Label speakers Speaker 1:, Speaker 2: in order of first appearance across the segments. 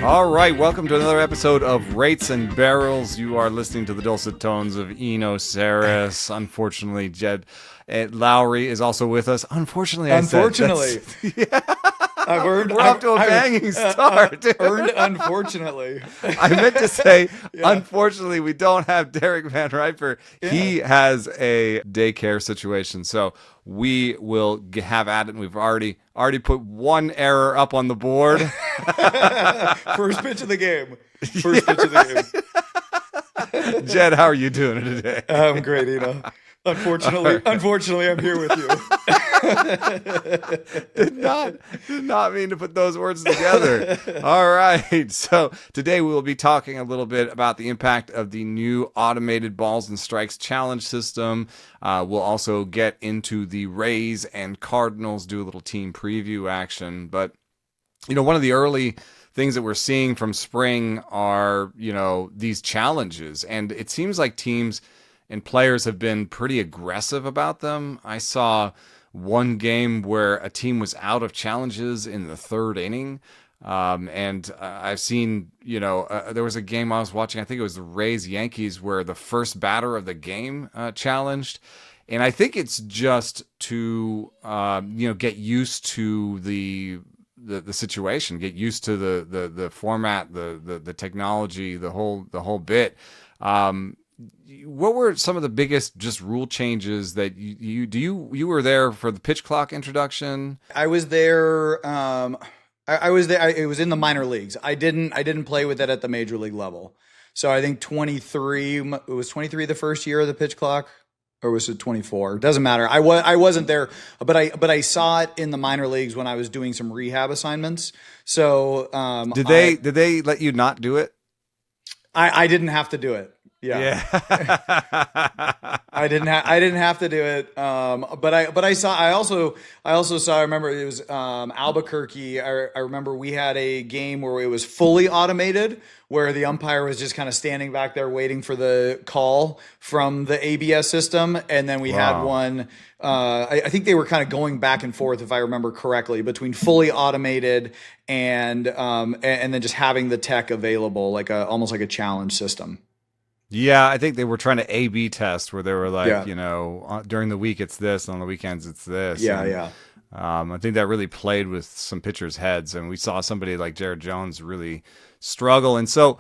Speaker 1: All right, welcome to another episode of Rates and Barrels. You are listening to the dulcet tones of Eno Sarris. Unfortunately, Jed Lowrie is also with us. Unfortunately,
Speaker 2: yeah.
Speaker 1: We're off to a banging start.
Speaker 2: Unfortunately.
Speaker 1: I meant to say, unfortunately, we don't have Derek Van Riper. Yeah. He has a daycare situation, so we will have at it. And we've already put one error up on the board.
Speaker 2: First pitch of the game.
Speaker 1: Jed, how are you doing today?
Speaker 2: I'm great, Eno. Unfortunately, I'm here with you.
Speaker 1: Did not mean to put those words together. All right. So today we will be talking a little bit about the impact of the new automated balls and strikes challenge system. We'll also get into the Rays and Cardinals, do a little team preview action. But, one of the early things that we're seeing from spring are, these challenges. And it seems like teams and players have been pretty aggressive about them. I saw one game where a team was out of challenges in the third inning. And I've seen, there was a game I was watching, I think it was the Rays-Yankees, where the first batter of the game challenged. And I think it's just to, get used to the situation, get used to the format, the technology, the whole bit. What were some of the biggest just rule changes that you were there for the pitch clock introduction?
Speaker 2: I was there. I was there. It was in the minor leagues. I didn't play with it at the major league level. So I think 23. It was 23 the first year of the pitch clock, or was it 24? Doesn't matter. I wasn't there, but I saw it in the minor leagues when I was doing some rehab assignments. So
Speaker 1: did they let you not do it?
Speaker 2: I didn't have to do it. Yeah. I didn't have to do it. But I also saw, I remember it was Albuquerque. I remember we had a game where it was fully automated, where the umpire was just kind of standing back there waiting for the call from the ABS system. And then we had one, I think they were kind of going back and forth, if I remember correctly, between fully automated and then just having the tech available, almost like a challenge system.
Speaker 1: Yeah, I think they were trying to A/B test, where they were like, during the week it's this, on the weekends it's this.
Speaker 2: Yeah.
Speaker 1: I think that really played with some pitchers' heads, and we saw somebody like Jared Jones really struggle. And so,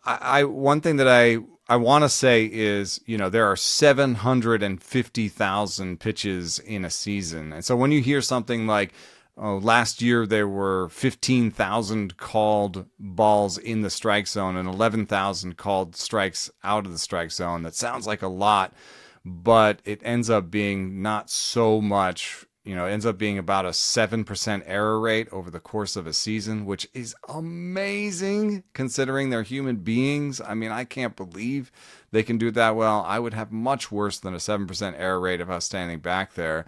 Speaker 1: I one thing that I want to say is, there are 750,000 pitches in a season. And so when you hear something like, last year there were 15,000 called balls in the strike zone and 11,000 called strikes out of the strike zone. That sounds like a lot, but it ends up being not so much. It ends up being about a 7% error rate over the course of a season, which is amazing considering they're human beings. I mean, I can't believe they can do it that well. I would have much worse than a 7% error rate if I was standing back there.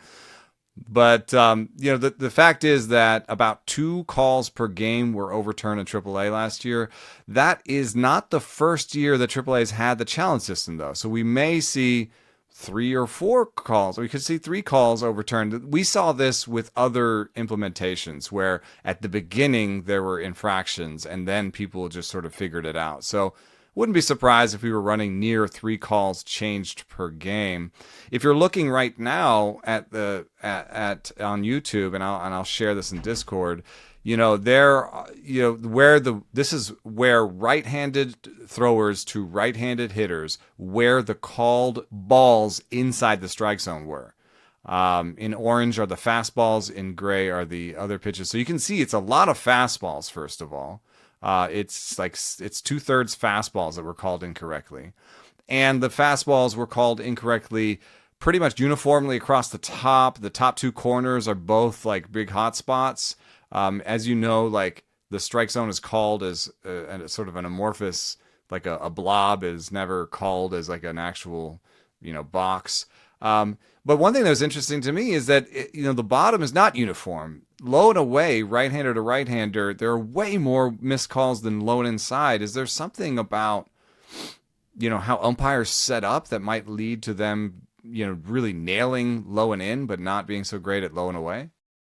Speaker 1: But, the fact is that about 2 calls per game were overturned in AAA last year. That is not the first year that AAA has had the challenge system, though. So we may see 3 or 4 calls. We could see 3 calls overturned. We saw this with other implementations where at the beginning there were infractions and then people just sort of figured it out. So wouldn't be surprised if we were running near 3 calls changed per game. If you're looking right now at on YouTube, and I'll share this in Discord, this is where right-handed throwers to right-handed hitters, where the called balls inside the strike zone were. In orange are the fastballs, in gray are the other pitches. So you can see it's a lot of fastballs, first of all. It's 2/3 fastballs that were called incorrectly. And the fastballs were called incorrectly pretty much uniformly across the top. The top 2 corners are both like big hot spots. As you know, like the strike zone is called as sort of an amorphous, like a blob is never called as like an actual, box. But one thing that was interesting to me is that, the bottom is not uniform. Low and away, right-hander to right-hander, there are way more missed calls than low and inside. Is there something about, how umpires set up that might lead to them, really nailing low and in, but not being so great at low and away?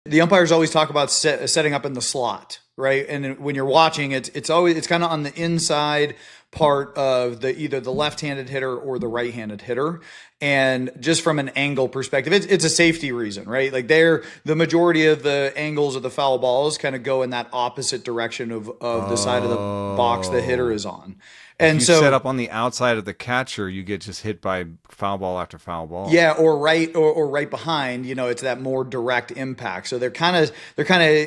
Speaker 2: The umpires always talk about setting up in the slot, right? And when you're watching, it's kind of on the inside part of either the left-handed hitter or the right-handed hitter. And just from an angle perspective, it's a safety reason, right? Like the majority of the angles of the foul balls kind of go in that opposite direction of the side of the box the hitter is on.
Speaker 1: If
Speaker 2: And
Speaker 1: you
Speaker 2: so
Speaker 1: set up on the outside of the catcher, you get just hit by foul ball after foul ball.
Speaker 2: yeah, or right behind, it's that more direct impact. So they're kind of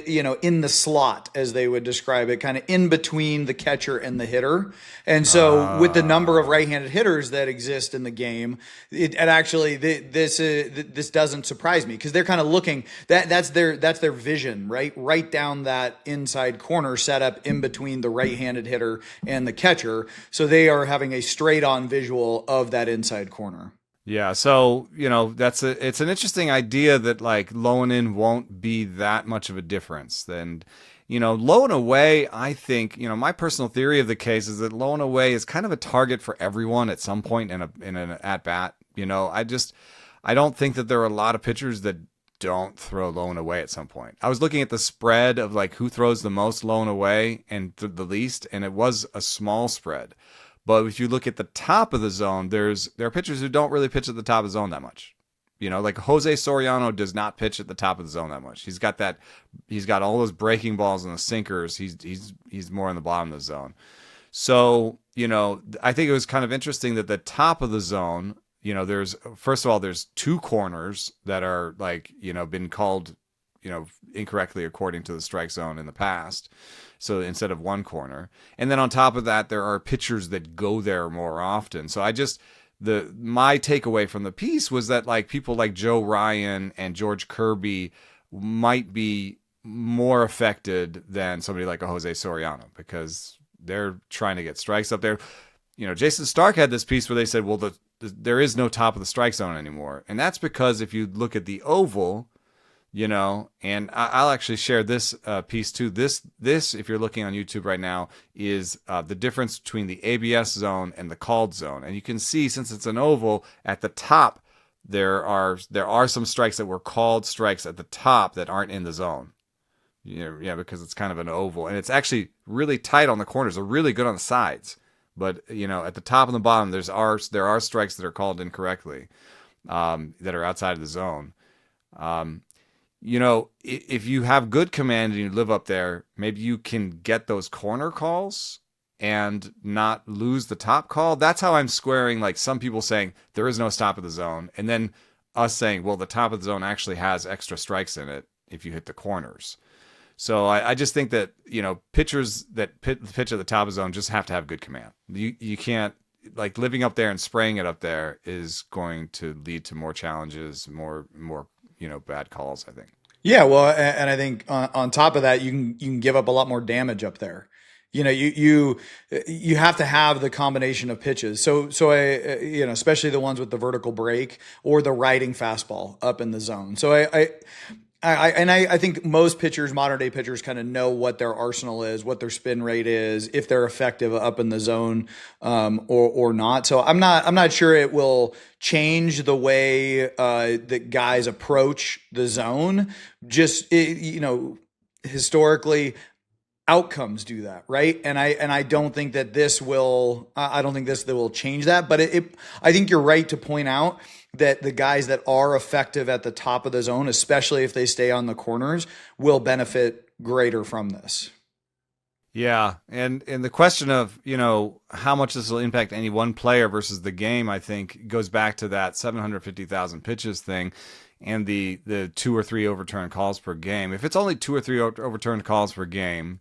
Speaker 2: in the slot, as they would describe it, kind of in between the catcher and the hitter. And so with the number of right-handed hitters that exist in the game, it actually this doesn't surprise me, because they're kind of looking that's their vision, right down that inside corner, set up in between the right-handed hitter and the catcher. So they are having a straight-on visual of that inside corner.
Speaker 1: Yeah, so it's an interesting idea that like low and in won't be that much of a difference. And low and away, I think my personal theory of the case is that low and away is kind of a target for everyone at some point in an at bat. I don't think that there are a lot of pitchers that don't throw low and away at some point. I was looking at the spread of like who throws the most low and away and the least, and it was a small spread. But if you look at the top of the zone, there are pitchers who don't really pitch at the top of the zone that much. Like Jose Soriano does not pitch at the top of the zone that much. He's got all those breaking balls and the sinkers. He's more in the bottom of the zone. So, I think it was kind of interesting that the top of the zone, there's two corners that are like, been called, incorrectly according to the strike zone in the past. So instead of one corner. And then on top of that, there are pitchers that go there more often. So my takeaway from the piece was that like people like Joe Ryan and George Kirby might be more affected than somebody like a Jose Soriano, because they're trying to get strikes up there. Jason Stark had this piece where they said, well, there is no top of the strike zone anymore. And that's because if you look at the oval, and I'll actually share this piece too. This, if you're looking on YouTube right now, is the difference between the ABS zone and the called zone. And you can see, since it's an oval, at the top, there are some strikes that were called strikes at the top that aren't in the zone. Because it's kind of an oval, and it's actually really tight on the corners. They're really good on the sides, but at the top and the bottom, there are strikes that are called incorrectly, that are outside of the zone. If you have good command and you live up there, maybe you can get those corner calls and not lose the top call. That's how I'm squaring, like, some people saying there is no top of the zone, and then us saying, well, the top of the zone actually has extra strikes in it if you hit the corners. So I just think that, pitchers that pitch at the top of the zone just have to have good command. You can't, like, living up there and spraying it up there is going to lead to more challenges, more bad calls, I think.
Speaker 2: Yeah, well, and I think on top of that, you can give up a lot more damage up there. You have to have the combination of pitches. So especially the ones with the vertical break or the riding fastball up in the zone. So I think most pitchers, modern day pitchers, kind of know what their arsenal is, what their spin rate is, if they're effective up in the zone, or not. So I'm not sure it will change the way that guys approach the zone. Just historically, outcomes do that, right? And I don't think that this will. I don't think this will change that. But I think you're right to point out that the guys that are effective at the top of the zone, especially if they stay on the corners, will benefit greater from this.
Speaker 1: Yeah, and the question of, how much this will impact any one player versus the game, I think, goes back to that 750,000 pitches thing and the 2 or 3 overturned calls per game. If it's only 2 or 3 overturned calls per game,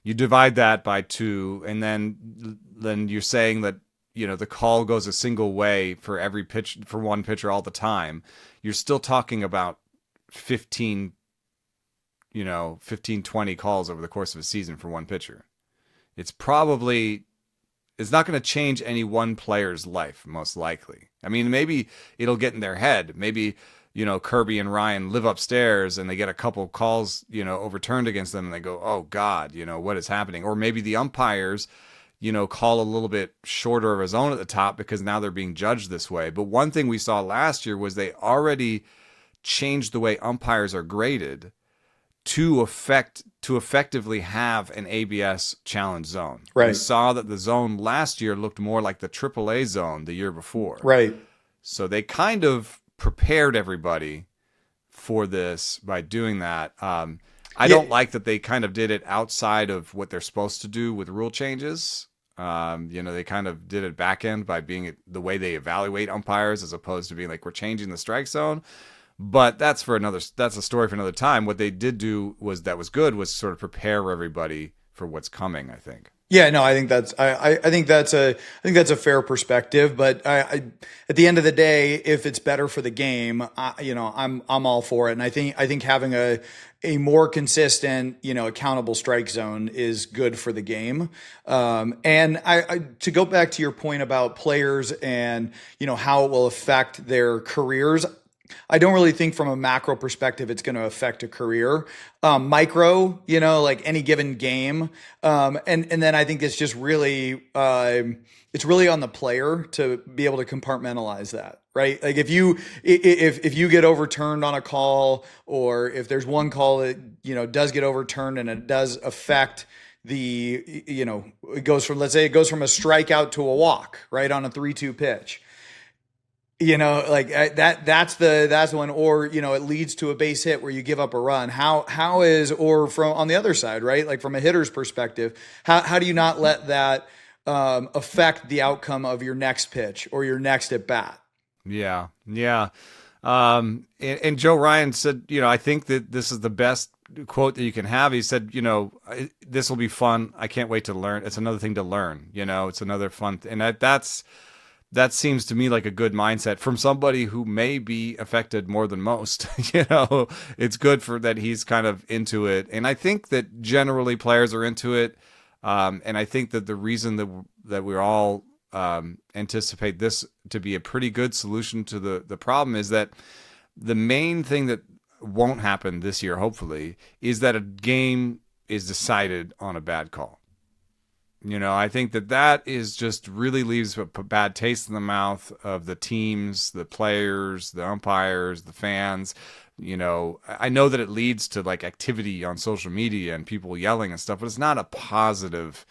Speaker 1: you divide that by 2, and then you're saying that, the call goes a single way for every pitch, for one pitcher all the time. You're still talking about 15, 20 calls over the course of a season for one pitcher. It's not going to change any one player's life, most likely. I mean, maybe it'll get in their head. Maybe, Kirby and Ryan live upstairs and they get a couple calls, overturned against them and they go, oh God, what is happening? Or maybe the umpires, call a little bit shorter of a zone at the top because now they're being judged this way. But one thing we saw last year was they already changed the way umpires are graded to effectively have an ABS challenge zone.
Speaker 2: Right.
Speaker 1: We saw that the zone last year looked more like the AAA zone the year before.
Speaker 2: Right.
Speaker 1: So they kind of prepared everybody for this by doing that. I don't like that they kind of did it outside of what they're supposed to do with rule changes. They kind of did it back end by being the way they evaluate umpires, as opposed to being like, we're changing the strike zone. But that's a story for another time. What they did do was sort of prepare everybody for what's coming, I think.
Speaker 2: Yeah, no, I think that's a fair perspective. But I at the end of the day, if it's better for the game, I'm all for it. And I think having a more consistent, accountable strike zone is good for the game. And I to go back to your point about players and how it will affect their careers. I don't really think from a macro perspective it's going to affect a career. Micro, like any given game, and then I think it's just really it's really on the player to be able to compartmentalize that, right? Like if you get overturned on a call, or if there's one call that does get overturned and it does affect it goes from, let's say it goes from a strikeout to a walk, right, on a 3-2 pitch. That's the one, or it leads to a base hit where you give up a run. Or from on the other side, right? Like from a hitter's perspective, how do you not let that affect the outcome of your next pitch or your next at bat?
Speaker 1: Yeah. And Joe Ryan said, I think that this is the best quote that you can have. He said, this will be fun. I can't wait to learn. It's another thing to learn. It's another fun and that seems to me like a good mindset from somebody who may be affected more than most. It's good for that he's kind of into it. And I think that generally players are into it. And I think that the reason that we're all anticipate this to be a pretty good solution to the problem is that the main thing that won't happen this year, hopefully, is that a game is decided on a bad call. I think that is just really leaves a bad taste in the mouth of the teams, the players, the umpires, the fans. I know that it leads to like activity on social media and people yelling and stuff, but it's not a positive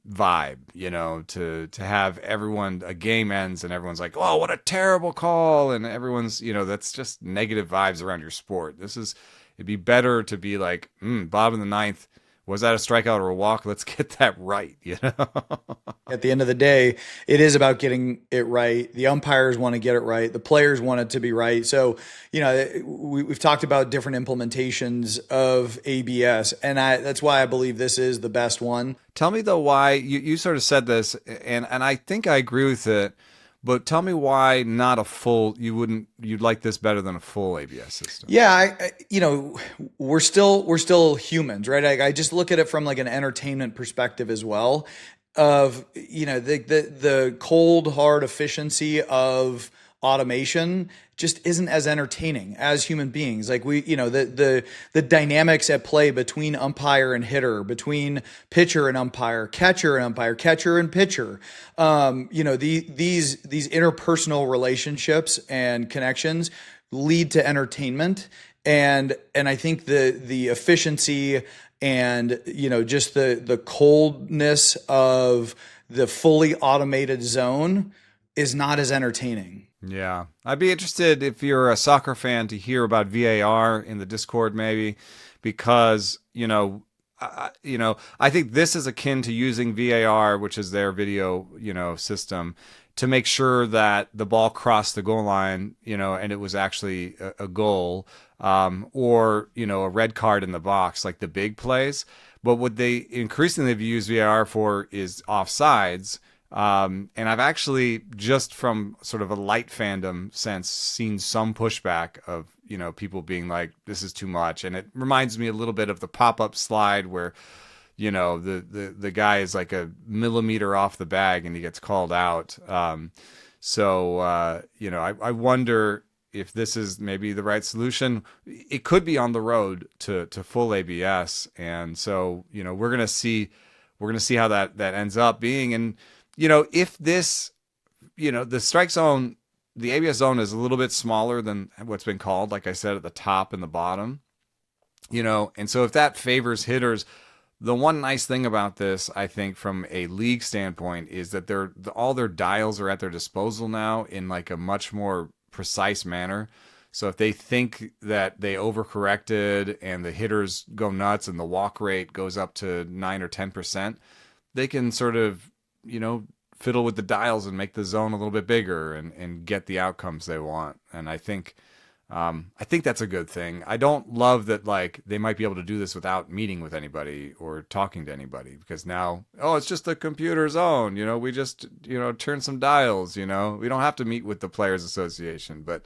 Speaker 1: vibe, to have a game ends and everyone's like, oh, what a terrible call. And everyone's, that's just negative vibes around your sport. It'd be better to be like, bottom of the ninth. Was that a strikeout or a walk? Let's get that right,
Speaker 2: At the end of the day, it is about getting it right. The umpires want to get it right. The players want it to be right. So, we've talked about different implementations of ABS, and that's why I believe this is the best one.
Speaker 1: Tell me, though, why you sort of said this, and I think I agree with it. But tell me why not a full, you'd like this better than a full ABS system.
Speaker 2: Yeah, we're still humans, right? I just look at it from like an entertainment perspective as well, of, the cold, hard efficiency of automation just isn't as entertaining as human beings. Like the dynamics at play between umpire and hitter, between pitcher and umpire, catcher and umpire, catcher and pitcher. These interpersonal relationships and connections lead to entertainment. And I think the efficiency and, just the coldness of the fully automated zone is not as entertaining.
Speaker 1: Yeah. I'd be interested, if you're a soccer fan, to hear about VAR in the Discord, maybe, because, I think this is akin to using VAR, which is their video, system, to make sure that the ball crossed the goal line, and it was actually a goal, or, a red card in the box, like the big plays. But what they increasingly have used VAR for is offsides. And I've actually, just from sort of a light fandom sense, seen some pushback of, people being like, this is too much. And it reminds me a little bit of the pop-up slide where, the guy is like a millimeter off the bag and he gets called out. I wonder if this is maybe the right solution. It could be on the road to full ABS. And so, we're going to see how that ends up being. And, if this, the strike zone, the ABS zone is a little bit smaller than what's been called, like I said, at the top and the bottom. And so if that favors hitters, the one nice thing about this, I think, from a league standpoint, is that all their dials are at their disposal now in like a much more precise manner. So if they think that they overcorrected and the hitters go nuts and the walk rate goes up to 9 or 10%, they can sort of, fiddle with the dials and make the zone a little bit bigger and get the outcomes they want. And I think that's a good thing. I don't love that, like, they might be able to do this without meeting with anybody or talking to anybody, because now, it's just the computer zone. We just, turn some dials, we don't have to meet with the Players Association. But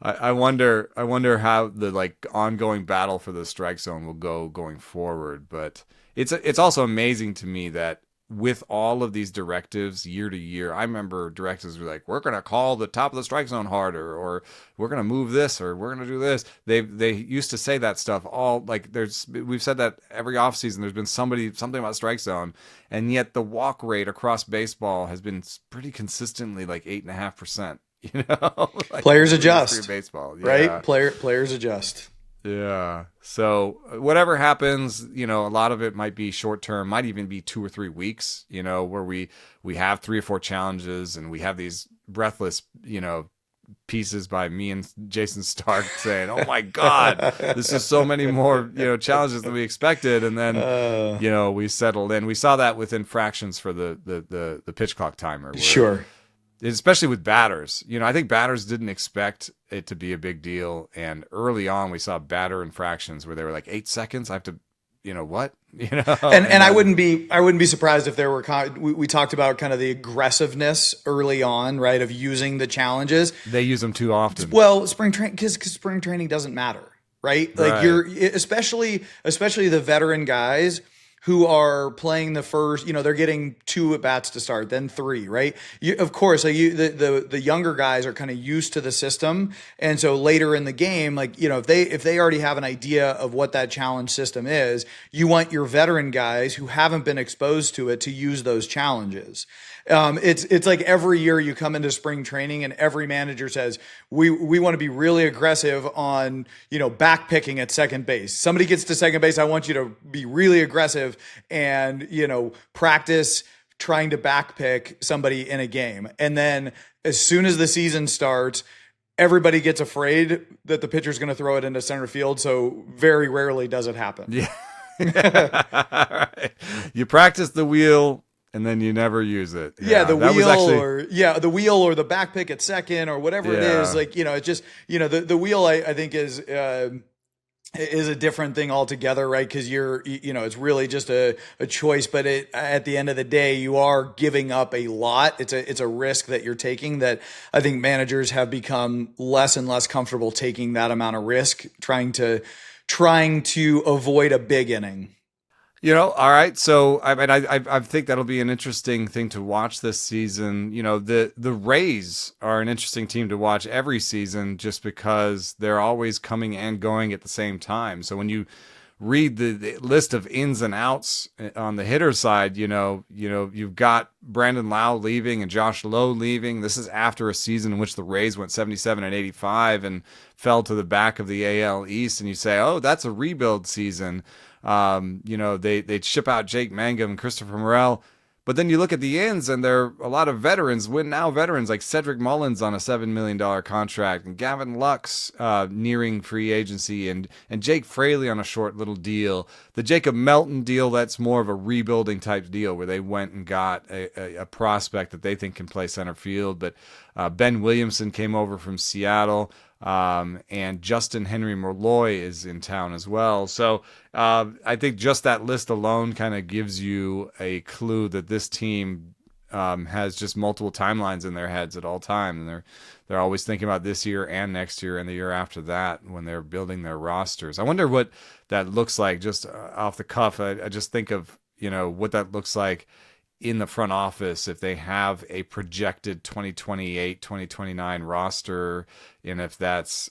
Speaker 1: I wonder how the like ongoing battle for the strike zone will go going forward. But it's also amazing to me that with all of these directives year to year, I remember directives were like, we're going to call the top of the strike zone harder, or we're going to move this, or we're going to do this. They used to say that stuff all, like, we've said that every offseason there's been something about strike zone, and yet the walk rate across baseball has been pretty consistently like 8.5%. Like,
Speaker 2: players adjust.
Speaker 1: Baseball,
Speaker 2: right? Players adjust.
Speaker 1: Yeah. So whatever happens, a lot of it might be short term, might even be 2 or 3 weeks, where we have 3 or 4 challenges and we have these breathless, pieces by me and Jason Stark saying, "Oh my God, this is so many more, challenges than we expected." And then, we settled in. We saw that with infractions for the pitch clock timer.
Speaker 2: Sure.
Speaker 1: Especially with batters. I think batters didn't expect it to be a big deal. And early on, we saw batter infractions where they were like 8 seconds. I have to, what?
Speaker 2: And I wouldn't be surprised if there were, we talked about kind of the aggressiveness early on, right, of using the challenges.
Speaker 1: They use them too often.
Speaker 2: Well, because spring training doesn't matter, right? Like you're, especially the veteran guys who are playing the first, they're getting 2 at bats to start, then 3, right? Of course, the younger guys are kind of used to the system, and so later in the game, like, if they already have an idea of what that challenge system is, you want your veteran guys who haven't been exposed to it to use those challenges. It's like every year you come into spring training and every manager says, we want to be really aggressive on, back picking at second base. Somebody gets to second base, I want you to be really aggressive and, practice trying to back pick somebody in a game. And then as soon as the season starts, everybody gets afraid that the pitcher's going to throw it into center field. So very rarely does it happen.
Speaker 1: Yeah. Right. You practice the wheel and then you never use it.
Speaker 2: The wheel or the back pick at second or whatever it is. Like, it's just, the wheel I think is a different thing altogether, right? Because it's really just a choice, but at the end of the day, you are giving up a lot. It's a risk that you're taking that I think managers have become less and less comfortable taking that amount of risk, trying to avoid a big inning.
Speaker 1: All right. So, I think that'll be an interesting thing to watch this season. The Rays are an interesting team to watch every season just because they're always coming and going at the same time. So when you read the list of ins and outs on the hitter side, you've got Brandon Lau leaving and Josh Lowe leaving. This is after a season in which the Rays went 77-85 and fell to the back of the AL East. And you say, oh, that's a rebuild season. They'd ship out Jake Mangum and Christopher Morel. But then you look at the ends, and there are a lot of veterans, win-now veterans, like Cedric Mullins on a $7 million contract, and Gavin Lux nearing free agency, and Jake Fraley on a short little deal. The Jacob Melton deal, that's more of a rebuilding type deal where they went and got a prospect that they think can play center field. But Ben Williamson came over from Seattle. And Justin Henry Malloy is in town as well. So I think just that list alone kind of gives you a clue that this team has just multiple timelines in their heads at all time, and they're always thinking about this year and next year and the year after that when they're building their rosters. I wonder what that looks like just off the cuff. I just think of what that looks like in the front office if they have a projected 2028, 2029 roster, and if that's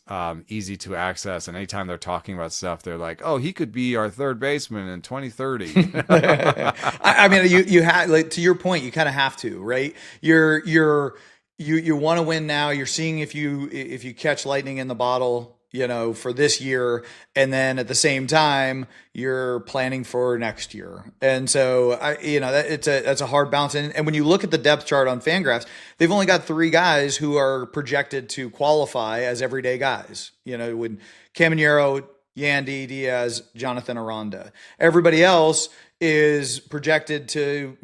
Speaker 1: easy to access. And anytime they're talking about stuff, they're like, oh, he could be our third baseman in 2030.
Speaker 2: I mean, you have, like, to your point, you kind of have to, right? You want to win now. You're seeing if you catch lightning in the bottle for this year. And then at the same time, you're planning for next year. And so that's a hard balance. And when you look at the depth chart on Fangraphs, they've only got 3 guys who are projected to qualify as everyday guys. When Caminero, Yandy Diaz, Jonathan Aranda. Everybody else is projected to,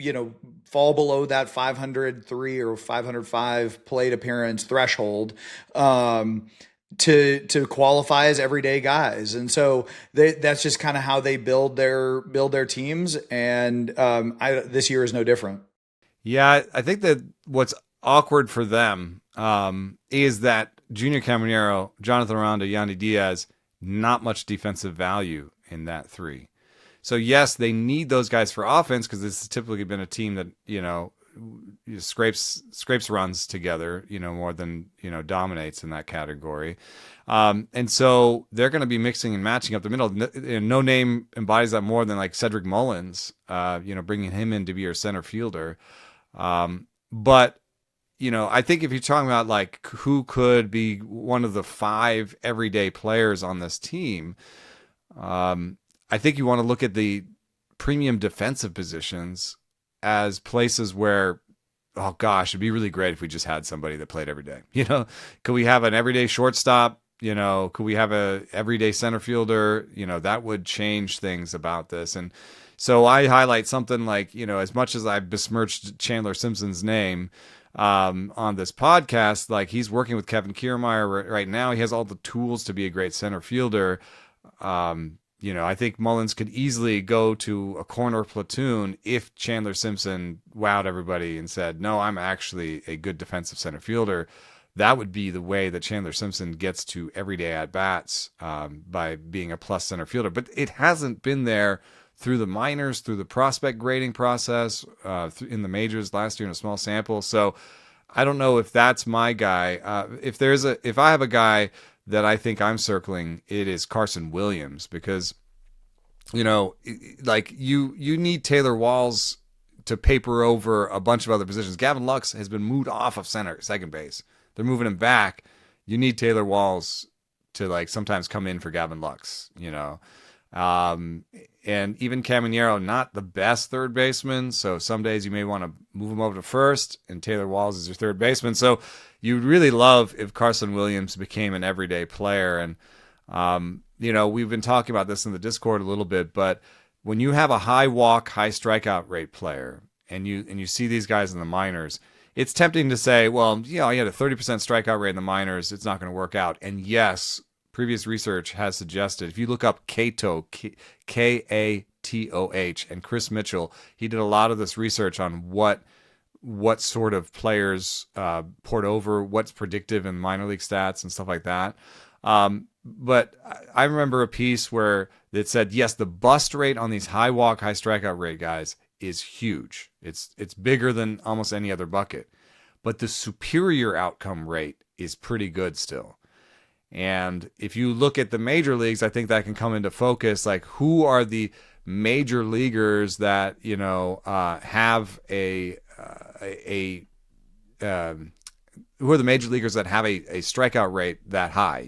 Speaker 2: fall below that 503 or 505 plate appearance threshold to qualify as everyday guys. And so that's just kind of how they build their teams. And this year is no different.
Speaker 1: Yeah, I think that what's awkward for them is that Junior Caminero, Jonathan Aranda, Yandy Diaz, not much defensive value in that 3. So yes, they need those guys for offense because this has typically been a team that, scrapes runs together, more than, dominates in that category. And so they're going to be mixing and matching up the middle. No name embodies that more than like Cedric Mullins, bringing him in to be your center fielder. But I think if you're talking about like who could be one of the 5 everyday players on this team, I think you want to look at the premium defensive positions as places where, oh gosh, it'd be really great if we just had somebody that played every day. Could we have an everyday shortstop? Could we have a everyday center fielder? That would change things about this. And so I highlight something like, as much as I've besmirched Chandler Simpson's name on this podcast, like he's working with Kevin Kiermaier right now. He has all the tools to be a great center fielder. I think Mullins could easily go to a corner platoon if Chandler Simpson wowed everybody and said, no, I'm actually a good defensive center fielder. That would be the way that Chandler Simpson gets to everyday at-bats by being a plus center fielder. But it hasn't been there through the minors, through the prospect grading process, in the majors last year in a small sample. So I don't know if that's my guy. If I have a guy that I think I'm circling, it is Carson Williams, because like you need Taylor Walls to paper over a bunch of other positions. Gavin Lux has been moved off of second base. They're moving him back. You need Taylor Walls to like sometimes come in for Gavin Lux, and even Caminero, not the best third baseman. So some days you may want to move him over to first, and Taylor Walls is your third baseman. So you'd really love if Carson Williams became an everyday player. And, we've been talking about this in the Discord a little bit, but when you have a high walk, high strikeout rate player, and you see these guys in the minors, it's tempting to say, well, he had a 30% strikeout rate in the minors. It's not going to work out. And yes, previous research has suggested, if you look up Cato, Katoh, and Chris Mitchell, he did a lot of this research on what sort of players port over, what's predictive in minor league stats and stuff like that. But I remember a piece where it said, yes, the bust rate on these high walk, high strikeout rate guys is huge. It's bigger than almost any other bucket. But the superior outcome rate is pretty good still. And if you look at the major leagues, I think that can come into focus. Like, who are the major leaguers that have who are the major leaguers that have a strikeout rate that high?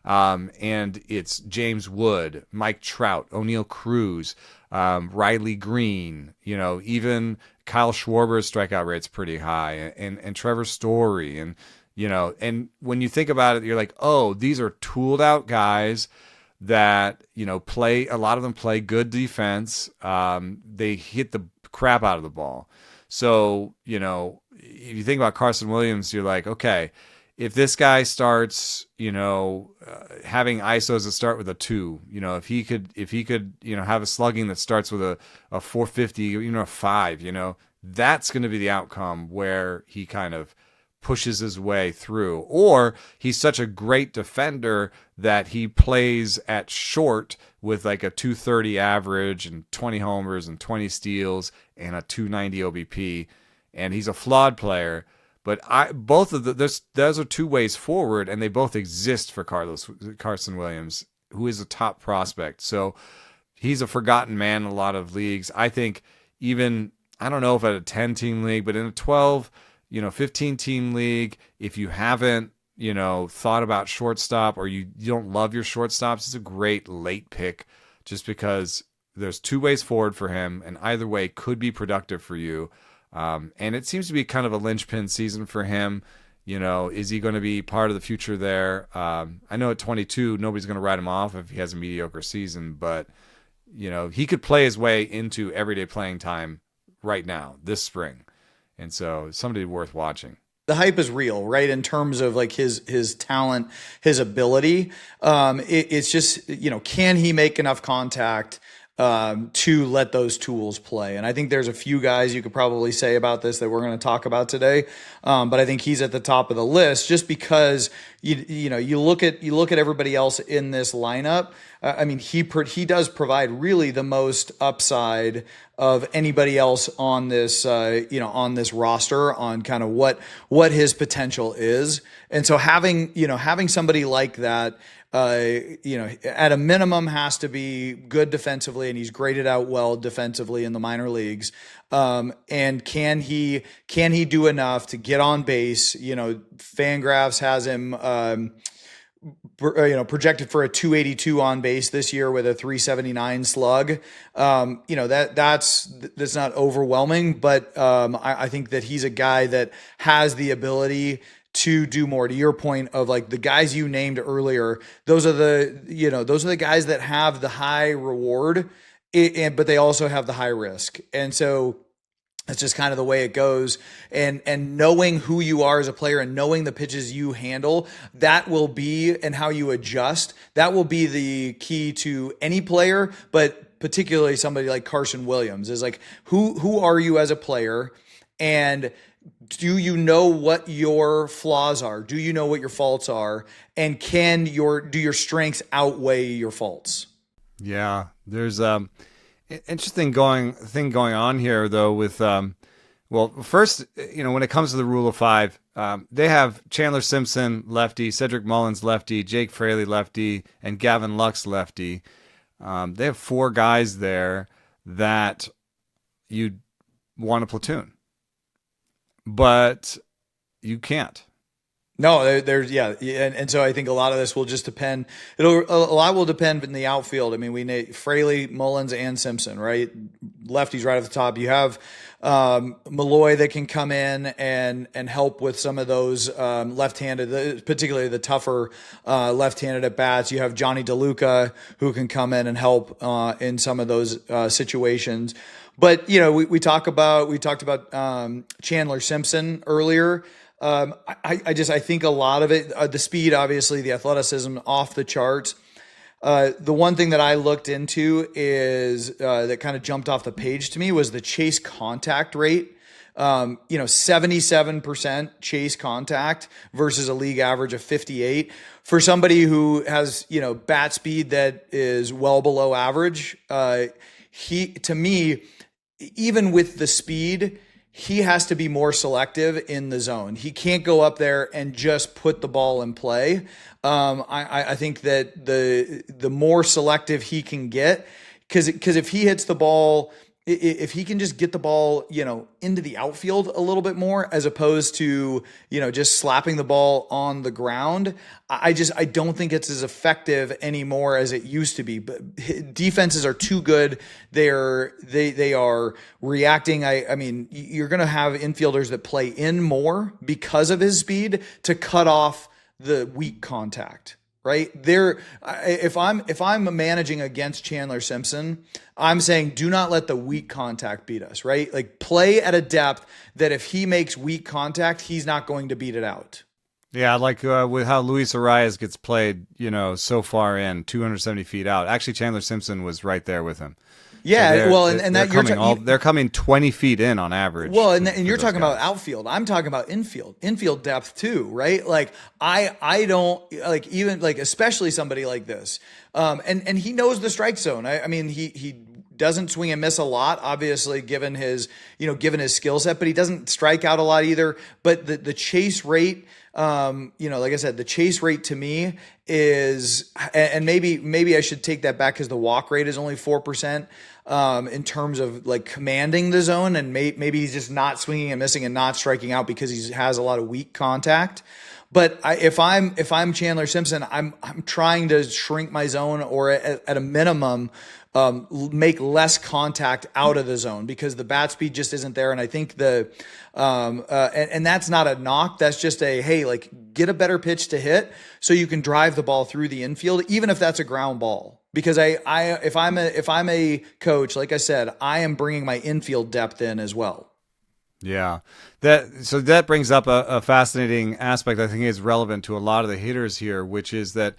Speaker 1: And it's James Wood, Mike Trout, O'Neill Cruz, Riley Green. Even Kyle Schwarber's strikeout rate's pretty high, and Trevor Story, and when you think about it, you're like, oh, these are tooled out guys that, play, a lot of them play good defense. They hit the crap out of the ball. So, if you think about Carson Williams, you're like, okay, if this guy starts, having ISOs that start with a 2, if he could, have a slugging that starts with a 450, even a 5, that's going to be the outcome where he kind of pushes his way through. Or he's such a great defender that he plays at short with like a 230 average and 20 homers and 20 steals and a 290 OBP, and he's a flawed player. But those are 2 ways forward, and they both exist for Carson Williams, who is a top prospect. So he's a forgotten man in a lot of leagues. I think even, I don't know if at a 10-team league, but in a 12, 15-team league, if you haven't thought about shortstop, or you don't love your shortstops, it's a great late pick just because there's two ways forward for him, and either way could be productive for you. And it seems to be kind of a linchpin season for him. Is he going to be part of the future there? I know at 22, nobody's going to write him off if he has a mediocre season, but he could play his way into everyday playing time right now, this spring. And so somebody worth watching.
Speaker 2: The hype is real, right? In terms of like his talent, his ability. It's just, can he make enough contact to let those tools play? And I think there's a few guys you could probably say about this that we're going to talk about today. But I think he's at the top of the list just because you look at everybody else in this lineup. He does provide really the most upside of anybody else on this roster on kind of what his potential is. And so having somebody like that, at a minimum has to be good defensively, and he's graded out well defensively in the minor leagues. And can he do enough to get on base? Fangraphs has him, projected for a 282 on base this year with a 379 slug. That's not overwhelming, but I think that he's a guy that has the ability to do more. To your point of like the guys you named earlier, those are the guys that have the high reward, but they also have the high risk. And so that's just kind of the way it goes. And knowing who you are as a player and knowing the pitches you handle, that will be, and how you adjust, that will be the key to any player, but particularly somebody like Carson Williams is like, who are you as a player? And do you know what your flaws are? Do you know what your faults are? And do your strengths outweigh your faults?
Speaker 1: Yeah, there's interesting thing going on here though with first, when it comes to the rule of five, they have Chandler Simpson lefty, Cedric Mullins lefty, Jake Fraley lefty, and Gavin Lux lefty. They have four guys there that you'd want to platoon, but you can't.
Speaker 2: No, and so I think a lot of this will just depend. A lot will depend in the outfield. I mean, we need Fraley, Mullins, and Simpson, right? Lefties right at the top. You have Malloy that can come in and help with some of those left-handed, particularly the tougher left-handed at bats. You have Johnny DeLuca who can come in and help in some of those situations. But we talked about Chandler Simpson earlier. I think a lot of it, the speed, obviously, the athleticism off the charts. The one thing that I looked into is that kind of jumped off the page to me was the chase contact rate. 77% chase contact versus a league average of 58. For somebody who has, bat speed that is well below average, to me, even with the speed, he has to be more selective in the zone. He can't go up there and just put the ball in play. I think that the more selective he can get, because if he hits the ball, if he can just get the ball, into the outfield a little bit more, as opposed to, just slapping the ball on the ground, I don't think it's as effective anymore as it used to be. But defenses are too good. They are reacting. I mean, you're going to have infielders that play in more because of his speed to cut off the weak contact. Right there, if I'm managing against Chandler Simpson, I'm saying do not let the weak contact beat us. Right, like play at a depth that if he makes weak contact, he's not going to beat it out.
Speaker 1: Yeah, like with how Luis Arias gets played, so far in 270 feet out. Actually, Chandler Simpson was right there with him.
Speaker 2: Yeah,
Speaker 1: so
Speaker 2: well, and that
Speaker 1: they're coming 20 feet in on average.
Speaker 2: Well, and you're talking about outfield. I'm talking about infield depth too, right? Like I don't like, even like, especially somebody like this, and he knows the strike zone. I mean, he doesn't swing and miss a lot, obviously, given his skill set, but he doesn't strike out a lot either. But the chase rate, like I said, the chase rate to me is, and maybe I should take that back because the walk rate is only 4%, in terms of like commanding the zone, and maybe he's just not swinging and missing and not striking out because he has a lot of weak contact. But if I'm Chandler Simpson, I'm trying to shrink my zone, or at a minimum, make less contact out of the zone, because the bat speed just isn't there. And I think and that's not a knock. That's just a, hey, like, get a better pitch to hit so you can drive the ball through the infield, even if that's a ground ball. Because if I'm a coach, like I said, I am bringing my infield depth in as well.
Speaker 1: Yeah, that brings up a fascinating aspect I think is relevant to a lot of the hitters here, which is that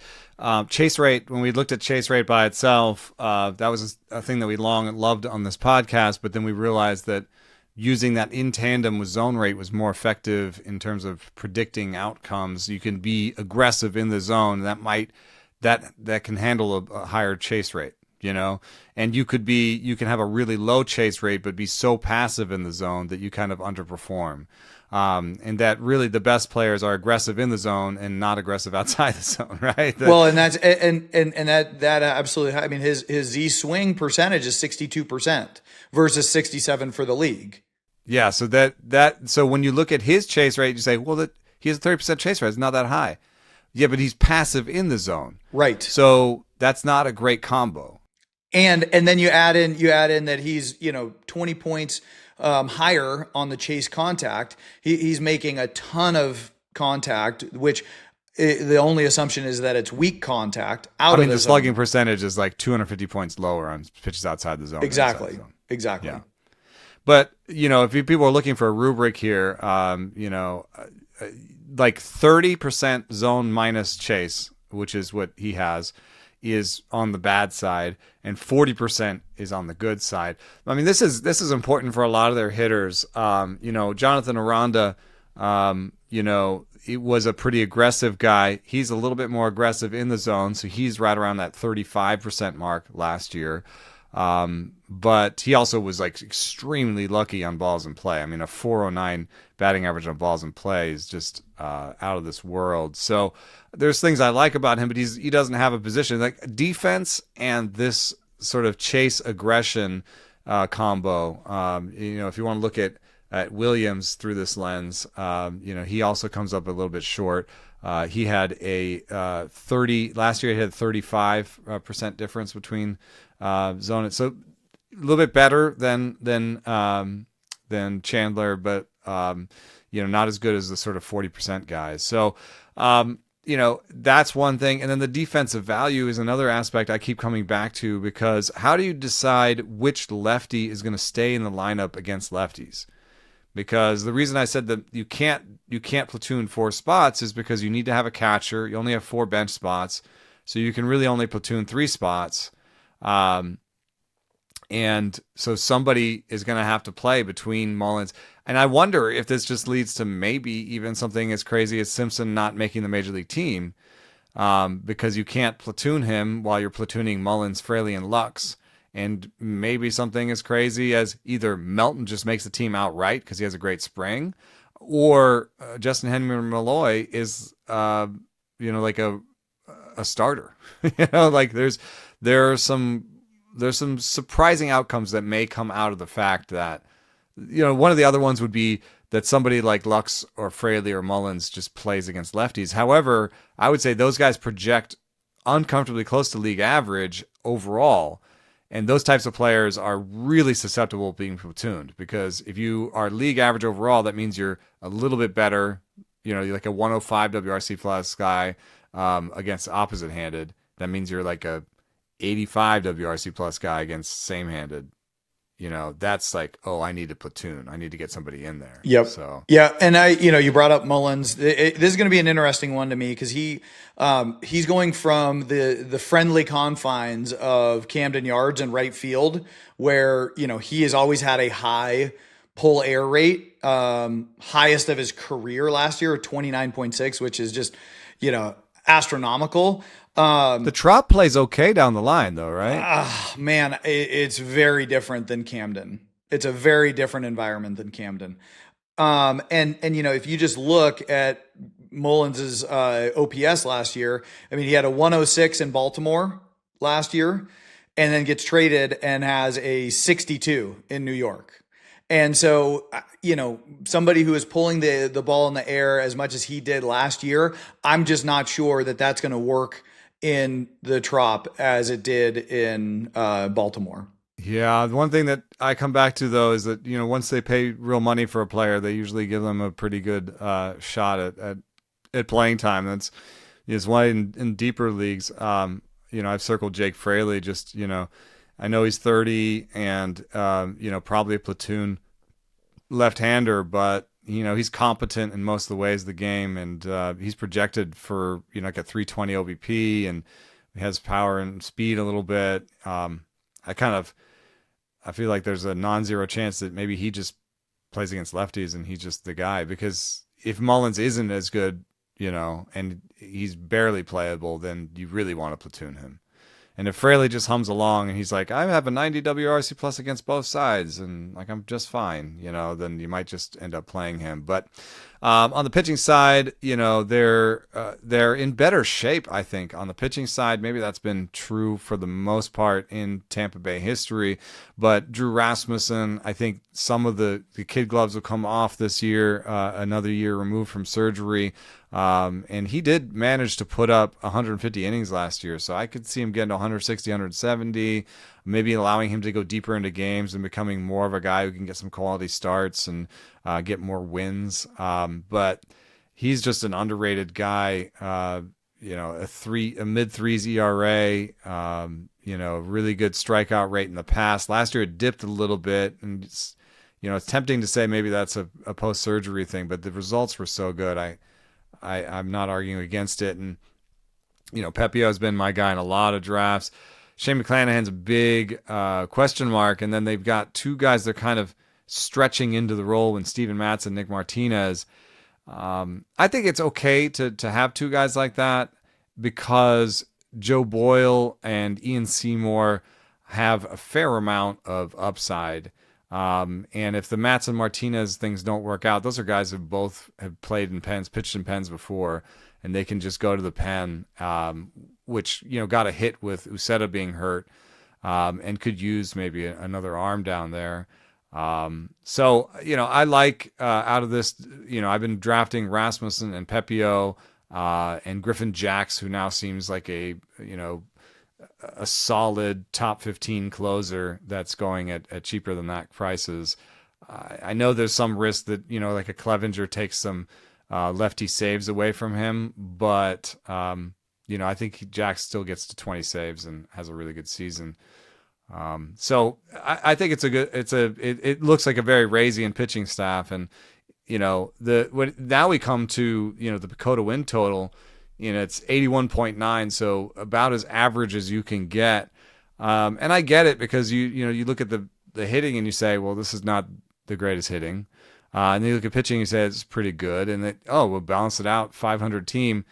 Speaker 1: chase rate. When we looked at chase rate by itself, that was a thing that we long loved on this podcast, but then we realized that using that in tandem with zone rate was more effective in terms of predicting outcomes. You can be aggressive in the zone, that can handle a higher chase rate. And you can have a really low chase rate, but be so passive in the zone that you kind of underperform. And that really the best players are aggressive in the zone and not aggressive outside the zone, right?
Speaker 2: Well, and that's, that absolutely, I mean, his Z swing percentage is 62% versus 67 for the league.
Speaker 1: Yeah. So so when you look at his chase rate, you say, well, he has a 30% chase rate. It's not that high. Yeah, but he's passive in the zone.
Speaker 2: Right.
Speaker 1: So that's not a great combo.
Speaker 2: And then you add in that he's 20 points higher on the chase contact. He's making a ton of contact, which the only assumption is that it's weak contact out of the zone.
Speaker 1: Slugging percentage is like 250 points lower on pitches outside the zone.
Speaker 2: Exactly.
Speaker 1: Yeah. But if people are looking for a rubric here, like 30% zone minus chase, which is what he has, is on the bad side, and 40% is on the good side. I mean, this is important for a lot of their hitters. Jonathan Aranda, it was a pretty aggressive guy. He's a little bit more aggressive in the zone, so he's right around that 35% mark last year. But he also was like extremely lucky on balls in play. I mean, a 409 batting average on balls in play is just out of this world. So there's things I like about him, but he doesn't have a position. Like defense and this sort of chase aggression combo. If you want to look at Williams through this lens, he also comes up a little bit short. He had a 30 last year. He had 35% difference between zone. So a little bit better than Chandler, but not as good as the sort of 40% guys. So that's one thing. And then the defensive value is another aspect I keep coming back to, because how do you decide which lefty is going to stay in the lineup against lefties? Because the reason I said that you can't platoon 4 spots is because you need to have a catcher. You only have 4 bench spots, so you can really only platoon 3 spots. And so somebody is going to have to play between Mullins. And I wonder if this just leads to maybe even something as crazy as Simpson not making the major league team, because you can't platoon him while you're platooning Mullins, Fraley, and Lux. And maybe something as crazy as either Melton just makes the team outright because he has a great spring, or Justin Henry Malloy is, like a starter. Like there are some surprising outcomes that may come out of the fact that, one of the other ones would be that somebody like Lux or Fraley or Mullins just plays against lefties. However, I would say those guys project uncomfortably close to league average overall. And those types of players are really susceptible to being platooned, because if you are league average overall, that means you're a little bit better. You're like a 105 WRC plus guy against opposite-handed. That means you're like a 85 WRC plus guy against same-handed. That's like, oh, I need to platoon. I need to get somebody in there.
Speaker 2: Yep.
Speaker 1: So
Speaker 2: yeah, and you brought up Mullins. This is going to be an interesting one to me, because he's going from the friendly confines of Camden Yards and right field, where he has always had a high pull air rate, highest of his career last year, 29.6, which is just astronomical.
Speaker 1: The Trop plays okay down the line, though, right?
Speaker 2: Man, it's very different than Camden. It's a very different environment than Camden. And if you just look at Mullins's OPS last year, I mean, he had a 106 in Baltimore last year, and then gets traded and has a 62 in New York. And so, somebody who is pulling the ball in the air as much as he did last year, I'm just not sure that that's going to work in the Trop as it did in Baltimore.
Speaker 1: Yeah, the one thing that I come back to though is that once they pay real money for a player, they usually give them a pretty good shot at playing time. That's is why in deeper leagues, I've circled Jake Fraley. Just I know he's 30 and probably a platoon left-hander, but he's competent in most of the ways of the game, and he's projected for like a 320 OBP, and he has power and speed a little bit. I feel like there's a non-zero chance that maybe he just plays against lefties and he's just the guy, because if Mullins isn't as good, and he's barely playable, then you really want to platoon him. And if Fraley just hums along and he's like, I have a 90 WRC plus against both sides and like I'm just fine, then you might just end up playing him. But on the pitching side, they're in better shape, I think. On the pitching side, maybe that's been true for the most part in Tampa Bay history. But Drew Rasmussen, I think some of the kid gloves will come off this year, another year removed from surgery. And he did manage to put up 150 innings last year. So I could see him getting to 160, 170, maybe allowing him to go deeper into games and becoming more of a guy who can get some quality starts and get more wins. But he's just an underrated guy. A mid threes ERA, really good strikeout rate in the past. Last year it dipped a little bit, and it's tempting to say maybe that's a post-surgery thing, but the results were so good. I'm not arguing against it. And, Pepio has been my guy in a lot of drafts. Shane McClanahan's a big question mark. And then they've got two guys that are kind of stretching into the role in Steven Matz and Nick Martinez. I think it's okay to have two guys like that because Joe Boyle and Ian Seymour have a fair amount of upside. And if the Matz and Martinez things don't work out, those are guys who both have played in pens, pitched in pens before, and they can just go to the pen, which, got a hit with Uceta being hurt, and could use maybe another arm down there. So, I like, out of this, I've been drafting Rasmussen and Pepio, and Griffin Jacks, who now seems like a solid top 15 closer that's going at cheaper than that prices. I know there's some risk that, like a Clevenger takes some lefty saves away from him, but, I think Jack still gets to 20 saves and has a really good season. So I think it looks like a very Raisian pitching staff. And, now we come to, the PECOTA win total. It's 81.9, so about as average as you can get. And I get it because you look at the hitting and you say, well, this is not the greatest hitting. And then you look at pitching and you say it's pretty good. And we'll balance it out, 500 team.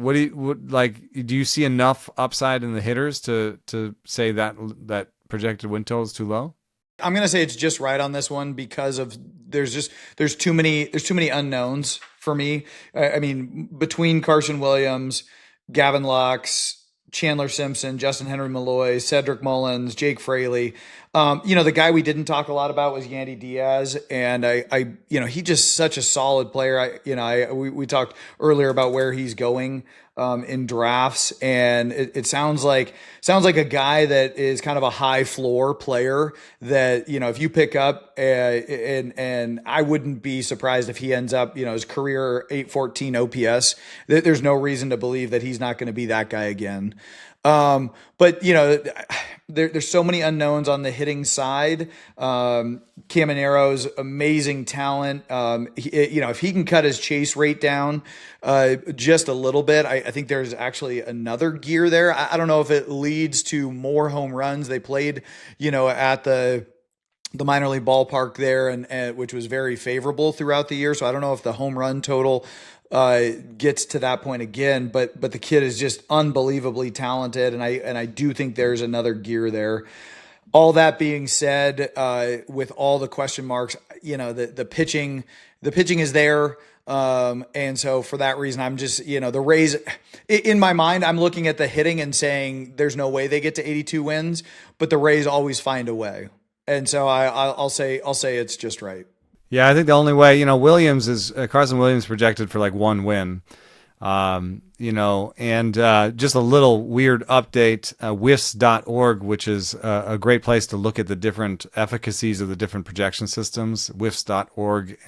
Speaker 1: Do you see enough upside in the hitters to say that projected win total is too low?
Speaker 2: I'm going to say it's just right on this one because of there's too many unknowns for me. I mean, between Carson Williams, Gavin Lux, Chandler Simpson, Justin Henry Malloy, Cedric Mullins, Jake Fraley. The guy we didn't talk a lot about was Yandy Diaz, and he's just such a solid player. We talked earlier about where he's going in drafts, and it sounds like a guy that is kind of a high floor player that if you pick up, and I wouldn't be surprised if he ends up his career 814 OPS. There's no reason to believe that he's not going to be that guy again. But there's so many unknowns on the hitting side. Caminero's amazing talent. If he can cut his chase rate down just a little bit, I think there's actually another gear there. I don't know if it leads to more home runs. They played, at the minor league ballpark there, and which was very favorable throughout the year. So I don't know if the home run total gets to that point again, but the kid is just unbelievably talented, and I do think there's another gear there. All that being said, with all the question marks, the pitching is there. And so for that reason, I'm just, the Rays in my mind, I'm looking at the hitting and saying there's no way they get to 82 wins, but the Rays always find a way. And so I'll say it's just right.
Speaker 1: Yeah, I think the only way, Williams is Carson Williams projected for like one win. And just a little weird update, whiffs.org, which is a great place to look at the different efficacies of the different projection systems. Whiffs.org,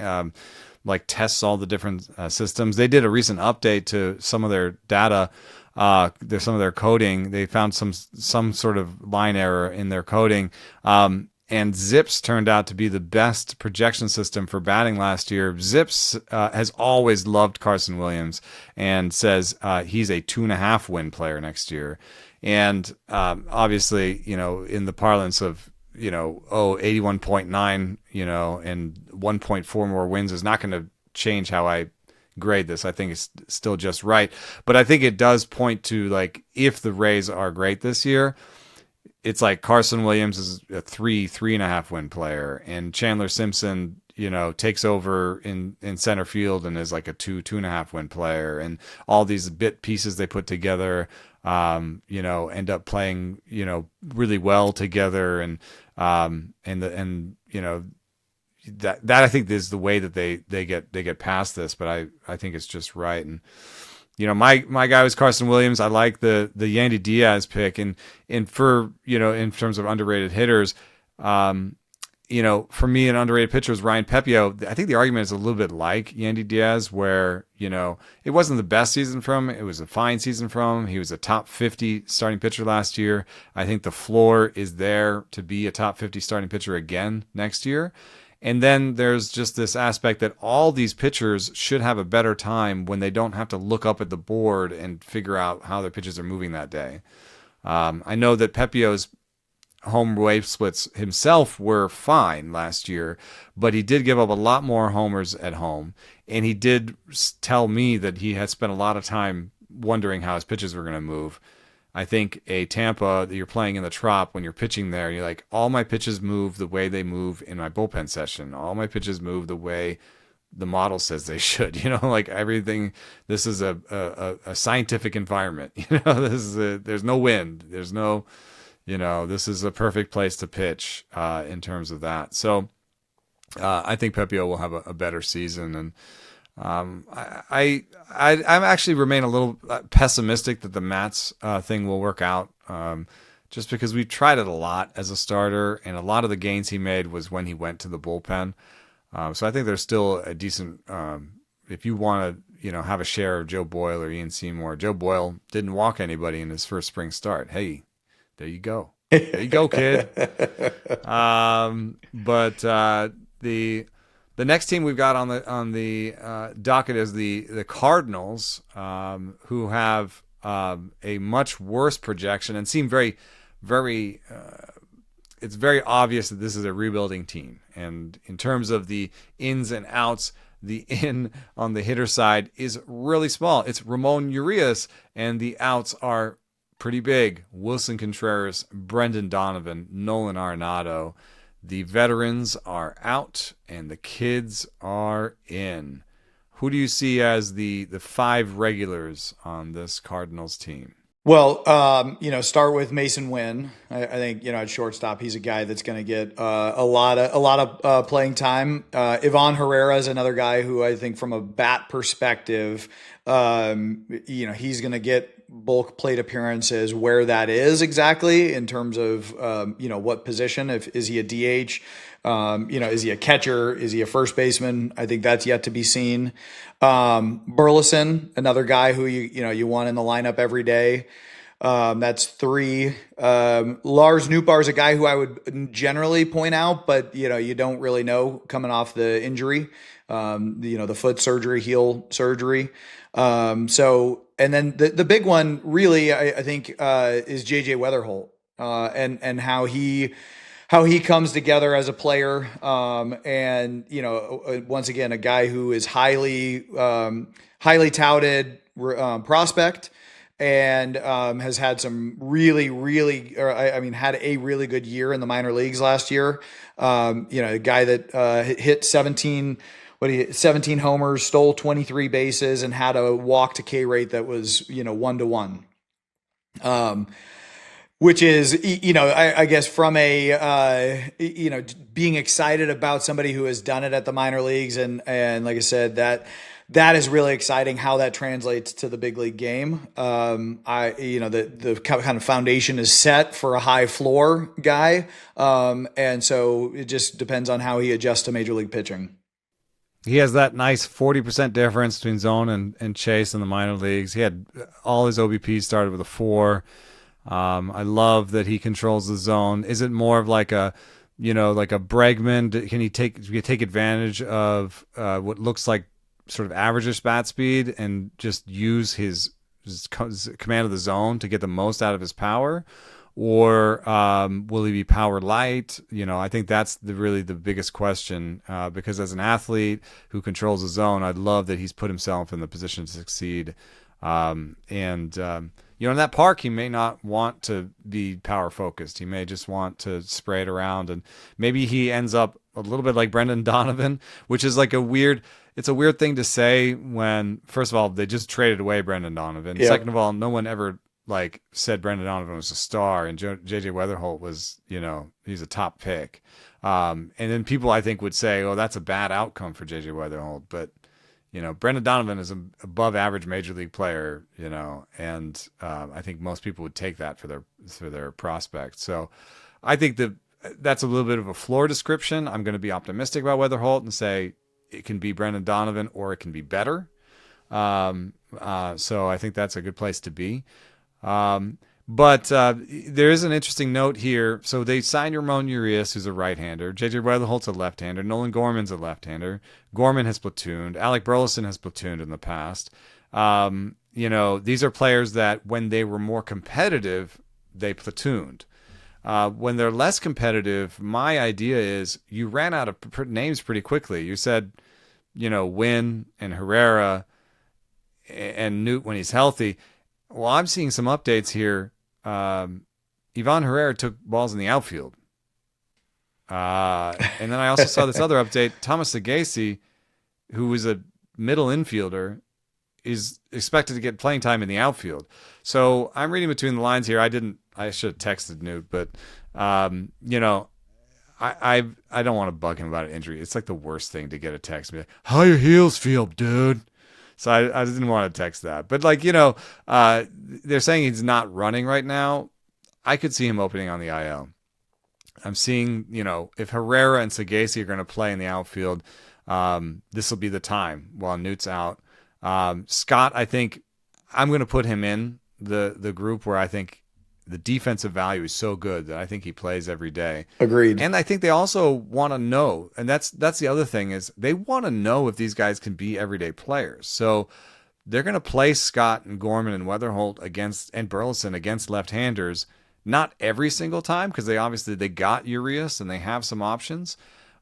Speaker 1: like tests all the different systems. They did a recent update to some of their data. Some of their coding. They found some sort of line error in their coding. And Zips turned out to be the best projection system for batting last year. Zips has always loved Carson Williams and says he's a 2.5 win player next year. And obviously, in the parlance of, 81.9, and 1.4 more wins is not going to change how I grade this. I think it's still just right. But I think it does point to, like, if the Rays are great this year, it's like Carson Williams is a 3.5 win player, and Chandler Simpson, takes over in center field and is like a 2.5 win player, and all these bit pieces they put together, end up playing, really well together, and that I think is the way that they get past this, but I think it's just right. And my guy was Carson Williams. I like the Yandy Diaz pick, and for in terms of underrated hitters, for me, an underrated pitcher is Ryan Pepiot. I think the argument is a little bit like Yandy Diaz, where it wasn't the best season from him. It was a fine season from him. He was a top 50 starting pitcher last year. I think the floor is there to be a top 50 starting pitcher again next year. And then there's just this aspect that all these pitchers should have a better time when they don't have to look up at the board and figure out how their pitches are moving that day. I know that Pepiot's home wave splits himself were fine last year, but he did give up a lot more homers at home. And he did tell me that he had spent a lot of time wondering how his pitches were going to move. I think a Tampa that you're playing in the Trop, when you're pitching there, you're like, all my pitches move the way they move in my bullpen session. All my pitches move the way the model says they should. Like everything. This is a scientific environment. There's no wind. There's no, this is a perfect place to pitch in terms of that. So I think Pepiot will have a better season, and I actually remain a little pessimistic that the Mats thing will work out, just because we've tried it a lot as a starter, and a lot of the gains he made was when he went to the bullpen. So I think there's still a decent, if you want to, have a share of Joe Boyle or Ian Seymour. Joe Boyle didn't walk anybody in his first spring start. Hey, there you go. There you go, kid. The next team we've got on the docket is the Cardinals, who have a much worse projection and seem very, very. It's very obvious that this is a rebuilding team, and in terms of the ins and outs, the in on the hitter side is really small. It's Ramon Urias, and the outs are pretty big. Wilson Contreras, Brendan Donovan, Nolan Arenado. The veterans are out and the kids are in. Who do you see as the 5 regulars on this Cardinals team?
Speaker 2: Well, start with Mason Wynn. I think, at shortstop, he's a guy that's going to get a lot of playing time. Ivan Herrera is another guy who I think from a bat perspective, he's going to get bulk plate appearances. Where that is exactly in terms of, what position, is he a DH? Is he a catcher? Is he a first baseman? I think that's yet to be seen. Burleson, another guy who you want in the lineup every day. That's 3. Lars Nootbaar is a guy who I would generally point out, but you don't really know coming off the injury, the foot surgery, heel surgery. And then the big one really, I think, is JJ Weatherholt, and how he comes together as a player. And once again, a guy who is highly touted prospect, and has had some had a really good year in the minor leagues last year. A guy that hit 17 homers, stole 23 bases, and had a walk to K rate that was 1-to-1. which is, I guess from being excited about somebody who has done it at the minor leagues. And like I said, that is really exciting how that translates to the big league game. The kind of foundation is set for a high floor guy. And so it just depends on how he adjusts to major league pitching.
Speaker 1: He has that nice 40% difference between zone and chase in the minor leagues. He had all his OBPs started with a 4. I love that he controls the zone. Is it more of like a Bregman? Can he take advantage of what looks like sort of average bat speed and just use his command of the zone to get the most out of his power? Or will he be power light? I think that's really the biggest question, because as an athlete who controls the zone, I'd love that he's put himself in the position to succeed. In that park, he may not want to be power focused. He may just want to spray it around, and maybe he ends up a little bit like Brendan Donovan, which is like it's a weird thing to say when, first of all, they just traded away Brendan Donovan. Yep. Second of all, no one ever said Brendan Donovan was a star, and JJ Weatherholt was, he's a top pick. And then people, I think, would say, oh, that's a bad outcome for JJ Weatherholt. But, Brendan Donovan is an above average major league player, and I think most people would take that for their prospect. So I think that's a little bit of a floor description. I'm going to be optimistic about Weatherholt and say it can be Brendan Donovan or it can be better. So I think that's a good place to be. But there is an interesting note here. So they signed Ramon Urias, who's a right-hander. JJ Weatherholt's a left-hander. Nolan Gorman's a left-hander. Gorman has platooned. Alec Burleson has platooned in the past. These are players that when they were more competitive, they platooned. When they're less competitive, my idea is you ran out of names pretty quickly. You said, Wynn and Herrera and Newt when he's healthy. Well, I'm seeing some updates here. Ivan Herrera took balls in the outfield. And then I also saw this other update. Thomas Sagasi, who was a middle infielder, is expected to get playing time in the outfield. So I'm reading between the lines here. I should have texted Newt, but, I don't want to bug him about an injury. It's like the worst thing to get a text. Be like, how your heels feel, dude? So I didn't want to text that. But they're saying he's not running right now. I could see him opening on the IL. I'm seeing, if Herrera and Sagasi are going to play in the outfield, this will be the time while Newt's out. Scott, I think I'm going to put him in the group where I think the defensive value is so good that I think he plays every day.
Speaker 2: Agreed.
Speaker 1: And I think they also want to know, and that's the other thing, is they want to know if these guys can be everyday players. So they're going to play Scott and Gorman and Weatherholt and Burleson against left-handers, not every single time, because they got Urias and they have some options.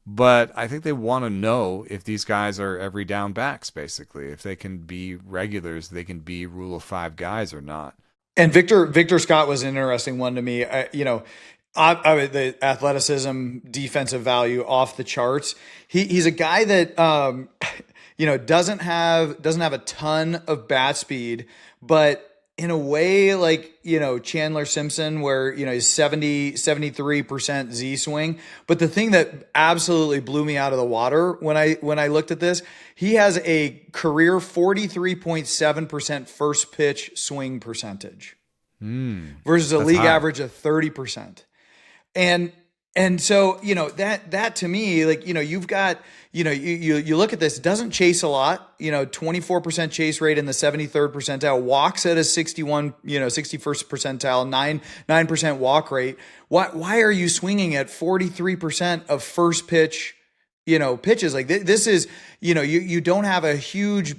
Speaker 1: But I think they want to know if these guys are every down backs, basically, if they can be regulars, they can be rule of 5 guys or not.
Speaker 2: And Victor Scott was an interesting one to me. The athleticism, defensive value off the charts. He's a guy that doesn't have a ton of bat speed, but in a way like, Chandler Simpson, where, he's 73% Z swing. But the thing that absolutely blew me out of the water when I looked at this, he has a career 43.7% first pitch swing percentage versus a league high average of 30%. And so, that to me, you've got, you look at this, doesn't chase a lot, 24% chase rate in the 73rd percentile, walks at a 61, 61st percentile, 9% walk rate. Why are you swinging at 43% of first pitch, pitches? Like this is, you don't have a huge,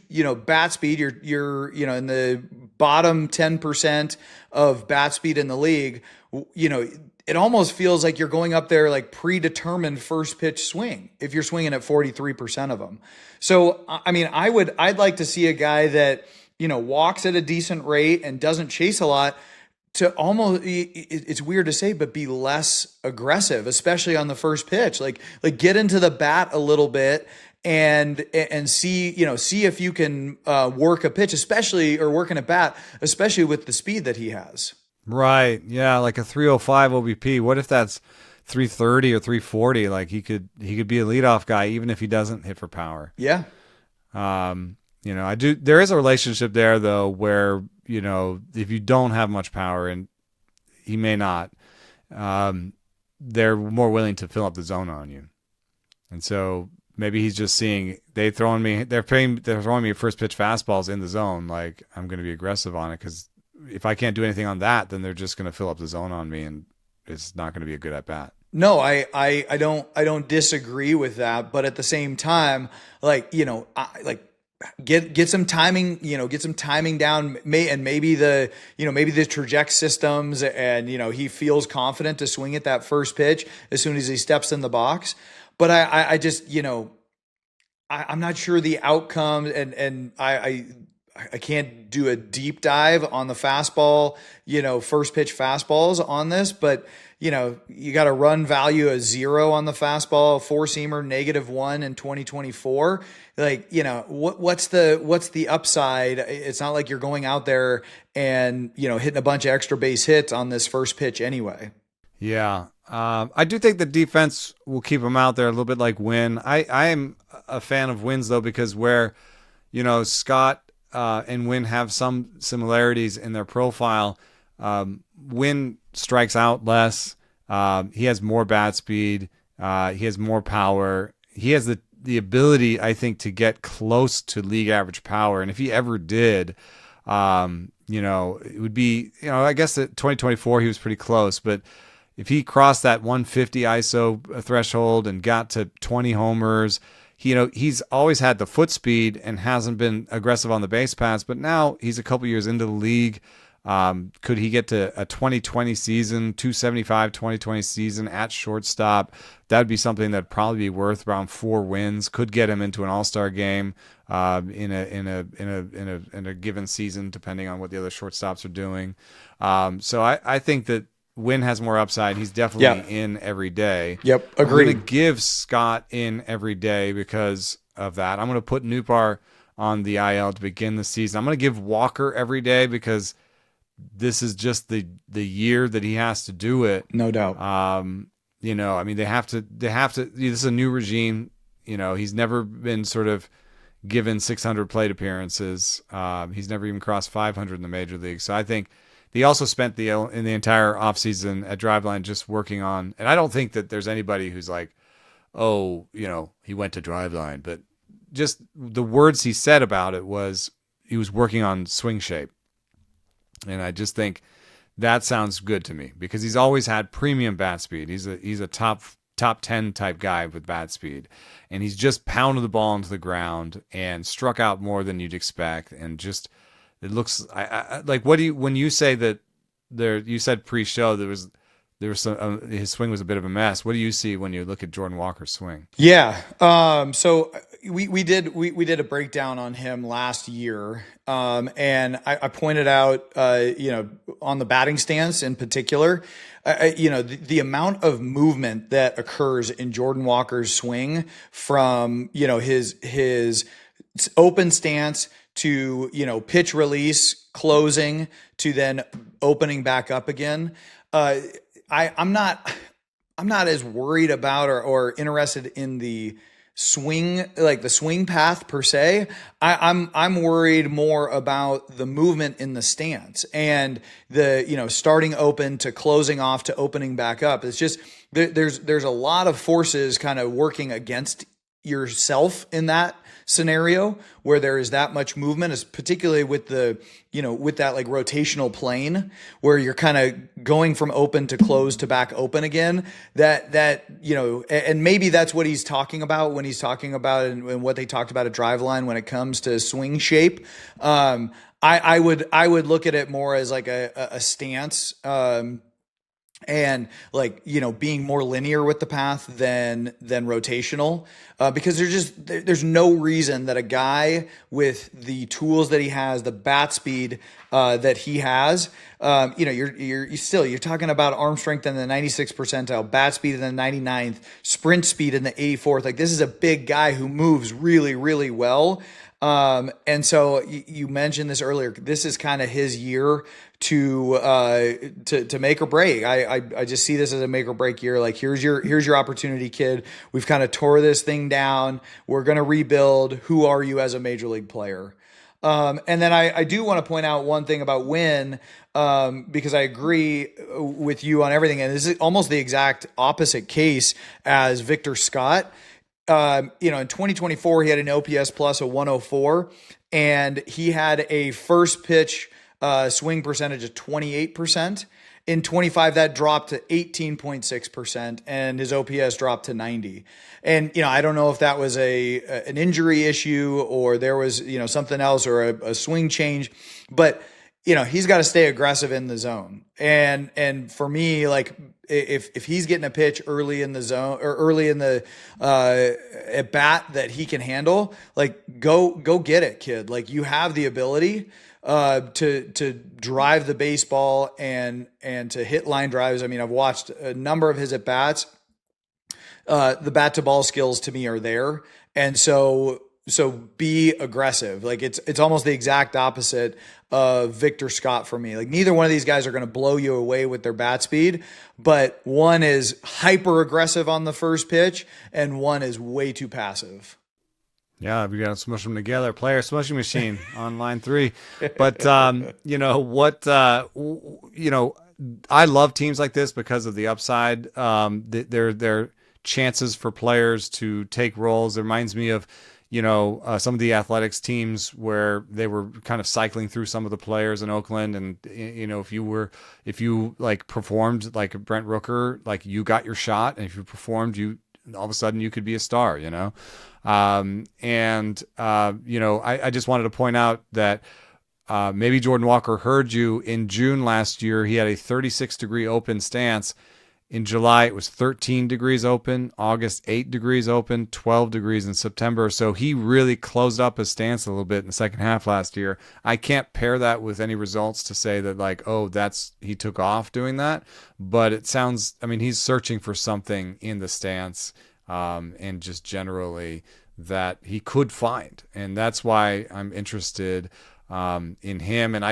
Speaker 2: bat speed. You're, in the bottom 10% of bat speed in the league. It almost feels like you're going up there like predetermined first pitch swing if you're swinging at 43% of them. So, I mean, I'd like to see a guy that, walks at a decent rate and doesn't chase a lot to almost, it's weird to say, but be less aggressive, especially on the first pitch. Like get into the bat a little bit and see if you can work a pitch, work in a bat, especially with the speed that he has.
Speaker 1: Right. Yeah, like a 305 OBP. What if that's 330 or 340? Like he could be a leadoff guy even if he doesn't hit for power.
Speaker 2: Yeah.
Speaker 1: I do. There is a relationship there though, where if you don't have much power, and he may not, they're more willing to fill up the zone on you, and so maybe he's just seeing they're throwing me first pitch fastballs in the zone. Like I'm going to be aggressive on it because if I can't do anything on that, then they're just going to fill up the zone on me, and it's not going to be a good at bat.
Speaker 2: No, I don't disagree with that, but at the same time, get some timing, get some timing down, and maybe the trajectory systems, and he feels confident to swing at that first pitch as soon as he steps in the box. But I just I'm not sure the outcome, and I can't do a deep dive on the fastball, first pitch fastballs on this, but you got a run value of 0 on the fastball, four-seamer -1 in 2024. Like, what's the upside? It's not like you're going out there and, hitting a bunch of extra base hits on this first pitch anyway.
Speaker 1: Yeah. I do think the defense will keep him out there a little bit like Wynn. I am a fan of Wynn's though, because where, Scott and Wynn have some similarities in their profile. Wynn strikes out less. He has more bat speed. He has more power. He has the ability, I think, to get close to league average power. And if he ever did, it would be, I guess at 2024 he was pretty close, but if he crossed that 150 ISO threshold and got to 20 homers, he's always had the foot speed and hasn't been aggressive on the base paths, but now he's a couple years into the league. Could he get to a 2020 season, 275 2020 season at shortstop? That'd be something that'd probably be worth around 4 wins. Could get him into an All-Star game in a given season, depending on what the other shortstops are doing. So I think that Wynn has more upside. He's definitely in every day.
Speaker 2: Yep, agreed.
Speaker 1: I'm going to give Scott in every day because of that. I'm going to put Newbar on the IL to begin the season. I'm going to give Walker every day because this is just the year that he has to do it.
Speaker 2: No doubt.
Speaker 1: They have to, this is a new regime. He's never been sort of given 600 plate appearances. He's never even crossed 500 in the major league. So I think he also spent in the entire offseason at Driveline just working on, and I don't think that there's anybody who's like, oh, he went to Driveline, but just the words he said about it was he was working on swing shape. And I just think that sounds good to me because he's always had premium bat speed. He's a top 10 type guy with bat speed, and he's just pounded the ball into the ground and struck out more than you'd expect. And just, it looks like, when you say that you said pre-show there was some his swing was a bit of a mess. What do you see when you look at Jordan Walker's swing?
Speaker 2: Yeah. So we did a breakdown on him last year. And I pointed out, on the batting stance in particular, the amount of movement that occurs in Jordan Walker's swing from, his open stance to, pitch release, closing, to then opening back up again. I'm not as worried about or interested in the swing, like the swing path per se. I'm worried more about the movement in the stance and the, starting open to closing off to opening back up. It's just, there's a lot of forces kind of working against yourself in that scenario where there is that much movement, is particularly with the, with that like rotational plane where you're kind of going from open to close to back open again, and maybe that's what he's talking about when he's talking about and what they talked about at Driveline when it comes to swing shape. I would look at it more as like a stance, and like, being more linear with the path than rotational, because there's no reason that a guy with the tools that he has, the bat speed that he has, you're talking about arm strength in the 96th percentile, bat speed in the 99th, sprint speed in the 84th. Like, this is a big guy who moves really, really well. And so you mentioned this earlier. This is kind of his year to make or break. I just see this as a make or break year. Like here's your opportunity, kid. We've kind of tore this thing down. We're gonna rebuild. Who are you as a major league player? And then I do want to point out one thing about Wynn, because I agree with you on everything. And this is almost the exact opposite case as Victor Scott. In 2024, he had an OPS plus of 104, and he had a first pitch swing percentage of 28%. In 25, that dropped to 18.6%, and his OPS dropped to 90. And I don't know if that was an injury issue or there was something else or a swing change, but he's got to stay aggressive in the zone. And for me, like if he's getting a pitch early in the zone or early in the at bat that he can handle, like go get it, kid. Like you have the ability to drive the baseball and to hit line drives. I mean, I've watched a number of his at bats. The bat to ball skills to me are there, and so be aggressive. Like it's almost the exact opposite of Victor Scott for me. Like neither one of these guys are going to blow you away with their bat speed, but one is hyper aggressive on the first pitch, and one is way too passive.
Speaker 1: Yeah, we got to smush them together. Player smushing machine on line 3. But I love teams like this because of the upside. They're chances for players to take roles. It reminds me of some of the athletics teams where they were kind of cycling through some of the players in Oakland, and if you like performed like Brent Rooker, like you got your shot, and if you performed, you all of a sudden you could be a star. I just wanted to point out that maybe Jordan Walker heard you in June last year. He had a 36-degree open stance. In July, it was 13 degrees open, August, 8 degrees open, 12 degrees in September. So he really closed up his stance a little bit in the second half last year. I can't pair that with any results to say that like, he took off doing that. But it sounds, he's searching for something in the stance and just generally that he could find. And that's why I'm interested in him. And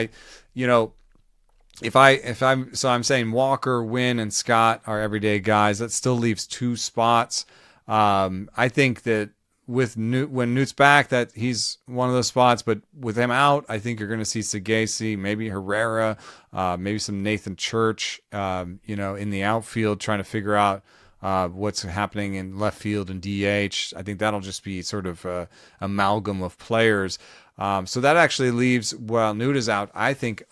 Speaker 1: I'm saying Walker, Wynn, and Scott are everyday guys. That still leaves 2 spots. I think that when Newt's back, that he's one of those spots. But with him out, I think you're going to see Sagasi, maybe Herrera, maybe some Nathan Church, in the outfield trying to figure out what's happening in left field and DH. I think that'll just be sort of a amalgam of players. So that actually leaves, while Newt is out, I think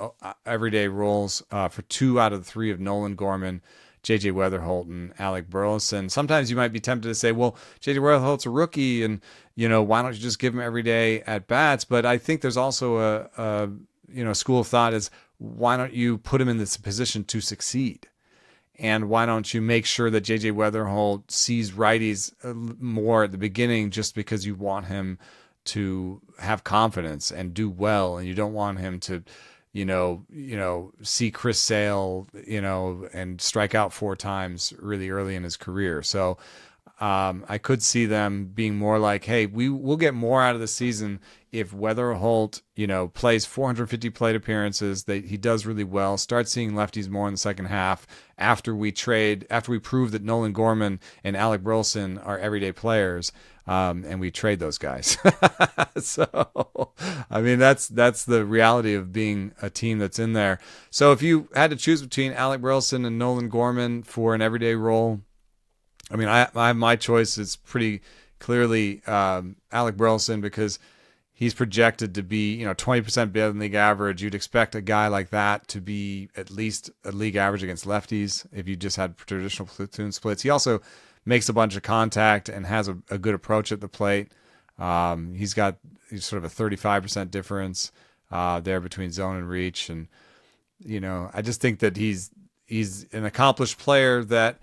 Speaker 1: everyday roles for 2 out of the 3 of Nolan Gorman, J.J. Weatherholt, and Alec Burleson. Sometimes you might be tempted to say, well, J.J. Weatherholt's a rookie, and why don't you just give him everyday at bats? But I think there's also a school of thought is, why don't you put him in this position to succeed? And why don't you make sure that J.J. Weatherholt sees righties more at the beginning, just because you want him to have confidence and do well, and you don't want him to, see Chris Sale, and strike out 4 times really early in his career. So I could see them being more like, hey, we'll get more out of the season if Weatherholt, plays 450 plate appearances, that he does really well, start seeing lefties more in the second half after we prove that Nolan Gorman and Alec Burleson are everyday players. And we trade those guys. So, that's the reality of being a team that's in there. So if you had to choose between Alec Burleson and Nolan Gorman for an everyday role, I have my choice. It's pretty clearly Alec Burleson, because he's projected to be 20% better than league average. You'd expect a guy like that to be at least a league average against lefties if you just had traditional platoon splits. He also makes a bunch of contact and has a good approach at the plate. He's sort of a 35% difference there between zone and reach. And, I just think that he's an accomplished player that,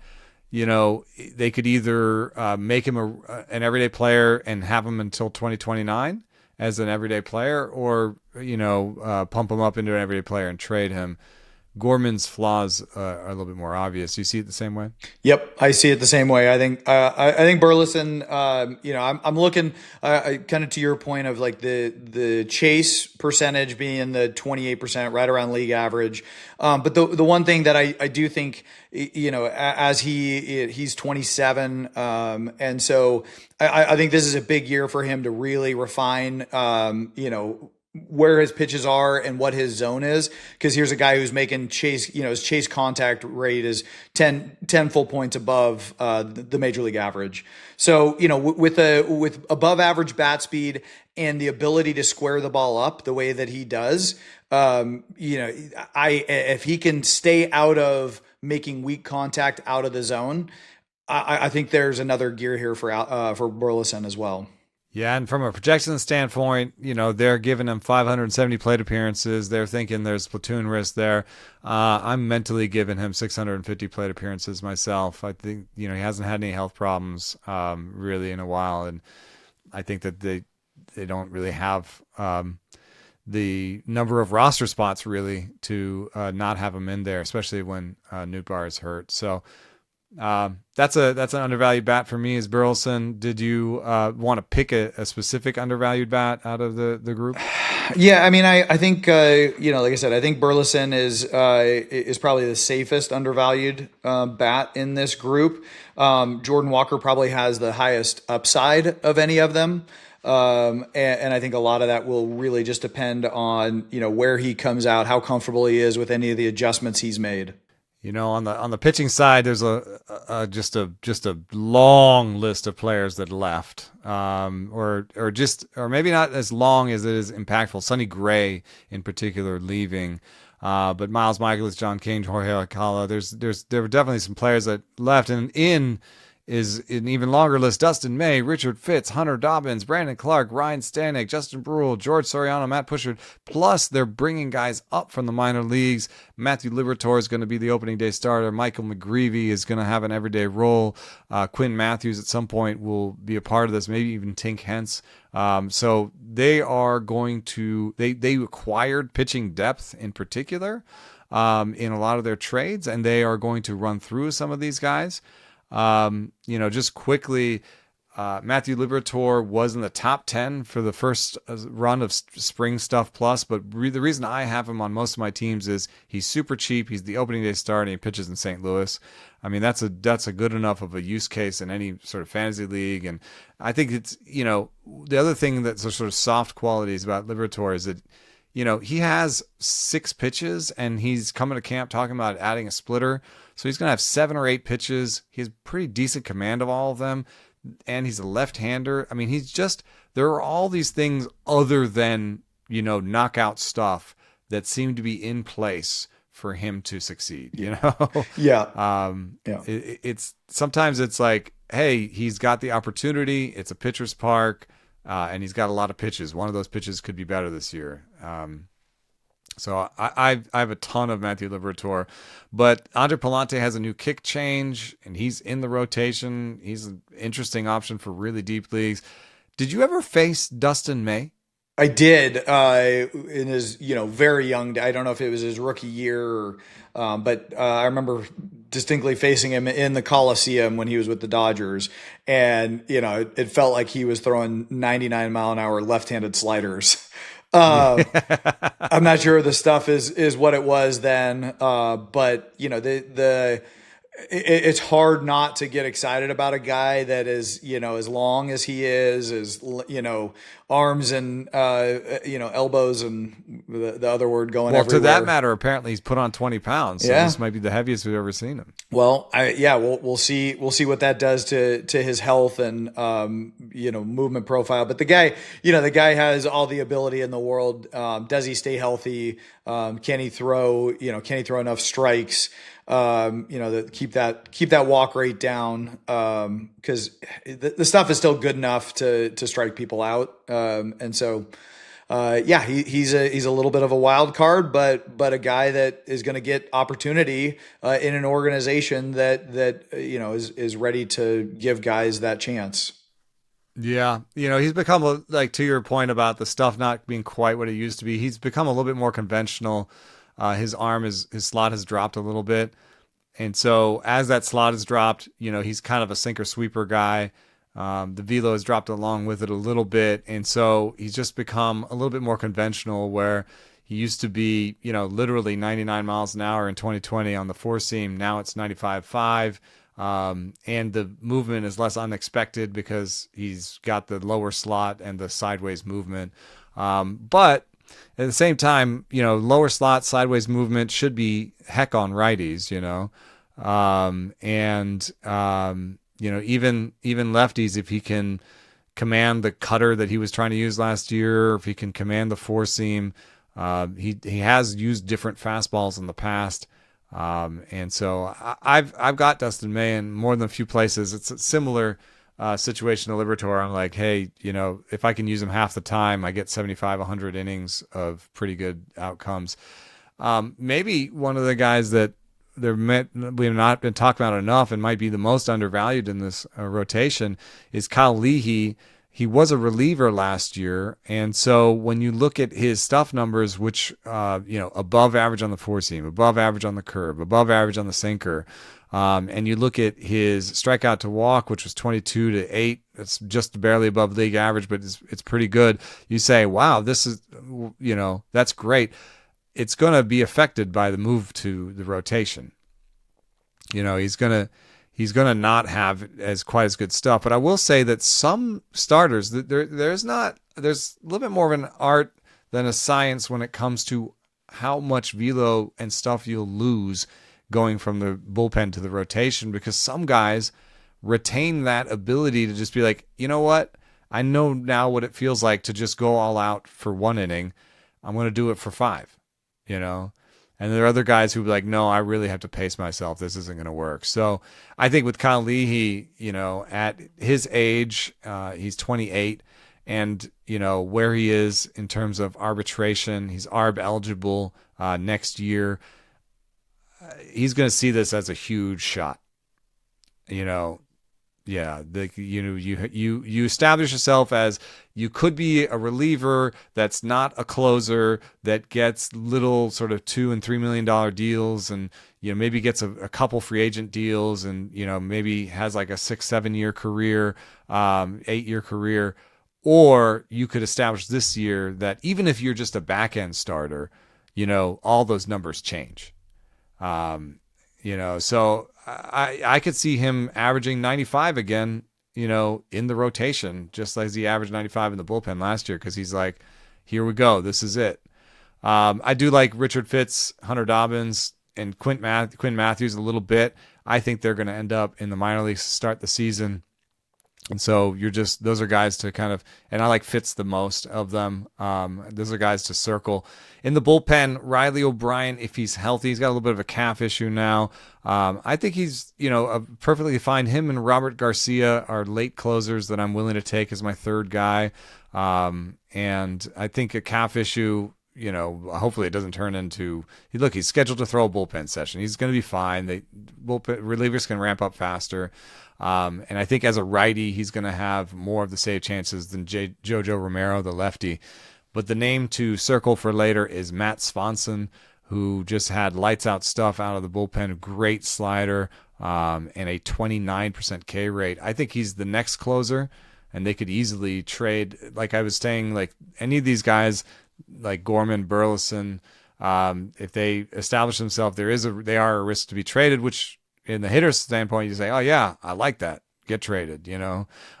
Speaker 1: they could either make him an everyday player and have him until 2029 as an everyday player, or, pump him up into an everyday player and trade him Gorman's flaws are a little bit more obvious. You see it the same way?
Speaker 2: Yep, I see it the same way. I think Burleson. I'm looking kind of to your point of like the chase percentage being in the 28%, right around league average. But the one thing that I do think, as he's 27, and so I think this is a big year for him to really refine, where his pitches are and what his zone is. Because here's a guy who's making chase, his chase contact rate is 10 full points above the major league average. So, with above average bat speed and the ability to square the ball up the way that he does, if he can stay out of making weak contact out of the zone, I think there's another gear here for Burleson as well.
Speaker 1: Yeah, and from a projection standpoint, they're giving him 570 plate appearances. They're thinking there's platoon risk there. I'm mentally giving him 650 plate appearances myself. I think, he hasn't had any health problems really in a while, and I think that they don't really have the number of roster spots really to not have him in there, especially when Nootbaar is hurt. So that's an undervalued bat for me is Burleson. Did you want to pick a specific undervalued bat out of the group?
Speaker 2: Yeah, I mean, I think like I said, I think Burleson is probably the safest undervalued bat in this group. Jordan Walker probably has the highest upside of any of them. And I think a lot of that will really just depend on, where he comes out, how comfortable he is with any of the adjustments he's made.
Speaker 1: On the pitching side, there's just a long list of players that left, or maybe not as long as it is impactful. Sonny Gray, in particular, leaving, but Miles Michaelis, John Kane, Jorge Alcala. There were definitely some players that left, and is an even longer list. Dustin May, Richard Fitz, Hunter Dobbins, Brandon Clark, Ryan Stanek, Justin Brule, George Soriano, Matt Pushard. Plus, they're bringing guys up from the minor leagues. Matthew Liberatore is going to be the opening day starter. Michael McGreevy is going to have an everyday role. Quinn Matthews at some point will be a part of this, maybe even Tink Hence. So they are going to, they acquired pitching depth in particular in a lot of their trades, and they are going to run through some of these guys. Just quickly, Matthew Liberatore was in the top 10 for the first run of Spring Stuff Plus, but the reason I have him on most of my teams is he's super cheap. He's the opening day start, and he pitches in St. Louis. I mean, that's a good enough of a use case in any sort of fantasy league. And I think it's, the other thing that's a sort of soft qualities about Liberatore is that, he has 6 pitches, and he's coming to camp talking about adding a splitter. So he's going to have 7 or 8 pitches. He has pretty decent command of all of them. And he's a left-hander. I mean, there are all these things other than, knockout stuff that seem to be in place for him to succeed,
Speaker 2: Yeah.
Speaker 1: It's sometimes it's like, hey, he's got the opportunity. It's a pitcher's park. And he's got a lot of pitches. One of those pitches could be better this year. So I have a ton of Matthew Liberatore, but Andre Palante has a new kick change, and he's in the rotation. He's an interesting option for really deep leagues. Did you ever face Dustin May?
Speaker 2: I did in his very young. I don't know if it was his rookie year, but I remember distinctly facing him in the Coliseum when he was with the Dodgers, and it felt like he was throwing 99-mile-an-hour left-handed sliders. I'm not sure the stuff is what it was then, but it's hard not to get excited about a guy that is, as long as he is, arms and, elbows and the other word going everywhere.
Speaker 1: Well, to that matter, apparently he's put on 20 pounds. So this might be the heaviest we've ever seen him.
Speaker 2: Well, we'll see what that does to his health and, movement profile. But the guy has all the ability in the world. Does he stay healthy? Can he throw enough strikes? That keep that walk rate down, because the stuff is still good enough to strike people out. And so, he's a little bit of a wild card, but a guy that is going to get opportunity, in an organization that is ready to give guys that chance.
Speaker 1: Yeah. He's become, like, to your point about the stuff not being quite what it used to be, he's become a little bit more conventional. His slot has dropped a little bit. And so as that slot has dropped, he's kind of a sinker sweeper guy. The velo has dropped along with it a little bit. And so he's just become a little bit more conventional where he used to be, literally 99 miles an hour in 2020 on the four seam. Now it's 95.5. And the movement is less unexpected because he's got the lower slot and the sideways movement. But at the same time, lower slot, sideways movement should be heck on righties, even lefties, if he can command the cutter that he was trying to use last year, if he can command the four seam, he has used different fastballs in the past. And so I've got Dustin May in more than a few places. It's a similar situation to Liberatore. I'm like, hey, if I can use him half the time, I get 75, 100 innings of pretty good outcomes. Maybe one of the guys that we've not been talking about enough and might be the most undervalued in this rotation is Kyle Leahy. He was a reliever last year, and so when you look at his stuff numbers, which above average on the four seam, above average on the curve, above average on the sinker, and you look at his strikeout to walk, which was 22-8, it's just barely above league average, but it's pretty good. You say, wow, this is that's great. It's going to be affected by the move to the rotation. He's going to not have quite as good stuff. But I will say that some starters, there's a little bit more of an art than a science when it comes to how much velo and stuff you'll lose going from the bullpen to the rotation, because some guys retain that ability to just be like, you know what? I know now what it feels like to just go all out for one inning. I'm going to do it for 5, And there are other guys who be like, no, I really have to pace myself. This isn't going to work. So I think with Kyle Leahy, at his age, he's 28, and, where he is in terms of arbitration, he's ARB eligible next year. He's going to see this as a huge shot. Yeah, you establish yourself as you could be a reliever that's not a closer, that gets little sort of $2 and $3 million deals, and maybe gets a couple free agent deals, and maybe has like a 6-7 year career, 8-year career, or you could establish this year that even if you're just a back end starter, all those numbers change. So I could see him averaging 95 again, in the rotation, just as he averaged 95 in the bullpen last year, because he's like, here we go, this is it. I do like Richard Fitz, Hunter Dobbins, and Quinn Matthews a little bit. I think they're going to end up in the minor leagues to start the season. And so those are guys to kind of, and I like Fitz the most of them. Those are guys to circle. In the bullpen, Riley O'Brien, if he's healthy, he's got a little bit of a calf issue now. I think he's, perfectly fine. Him and Robert Garcia are late closers that I'm willing to take as my third guy. And I think a calf issue, hopefully it doesn't turn into, he's scheduled to throw a bullpen session. He's going to be fine. Relievers can ramp up faster. And I think as a righty, he's going to have more of the save chances than Jojo Romero, the lefty. But the name to circle for later is Matt Swanson, who just had lights out stuff out of the bullpen, great slider, and a 29% K rate. I think he's the next closer, and they could easily trade. Like I was saying, like any of these guys, like Gorman, Burleson, if they establish themselves, they are a risk to be traded, which in the hitter's standpoint, you say, oh yeah, I like that. Get traded,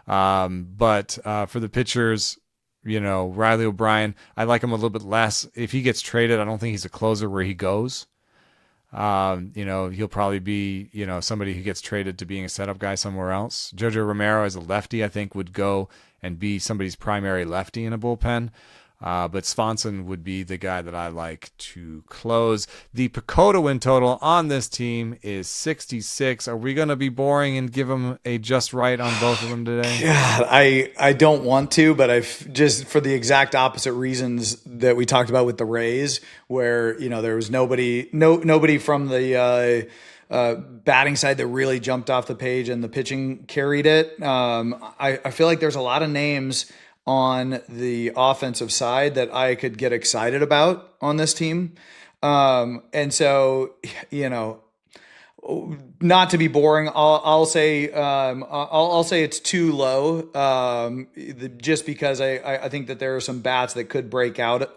Speaker 1: But for the pitchers, Riley O'Brien, I like him a little bit less. If he gets traded, I don't think he's a closer where he goes. He'll probably be, somebody who gets traded to being a setup guy somewhere else. Jojo Romero as a lefty, I think, would go and be somebody's primary lefty in a bullpen. But Swanson would be the guy that I like to close. The PECOTA win total on this team is 66. Are we going to be boring and give them a just right on both of them today?
Speaker 2: God, I don't want to, but I've just for the exact opposite reasons that we talked about with the Rays, where there was nobody from the batting side that really jumped off the page, and the pitching carried it. I feel like there's a lot of names on the offensive side that I could get excited about on this team. And so, not to be boring, I'll say it's too low, just because I think that there are some bats that could break out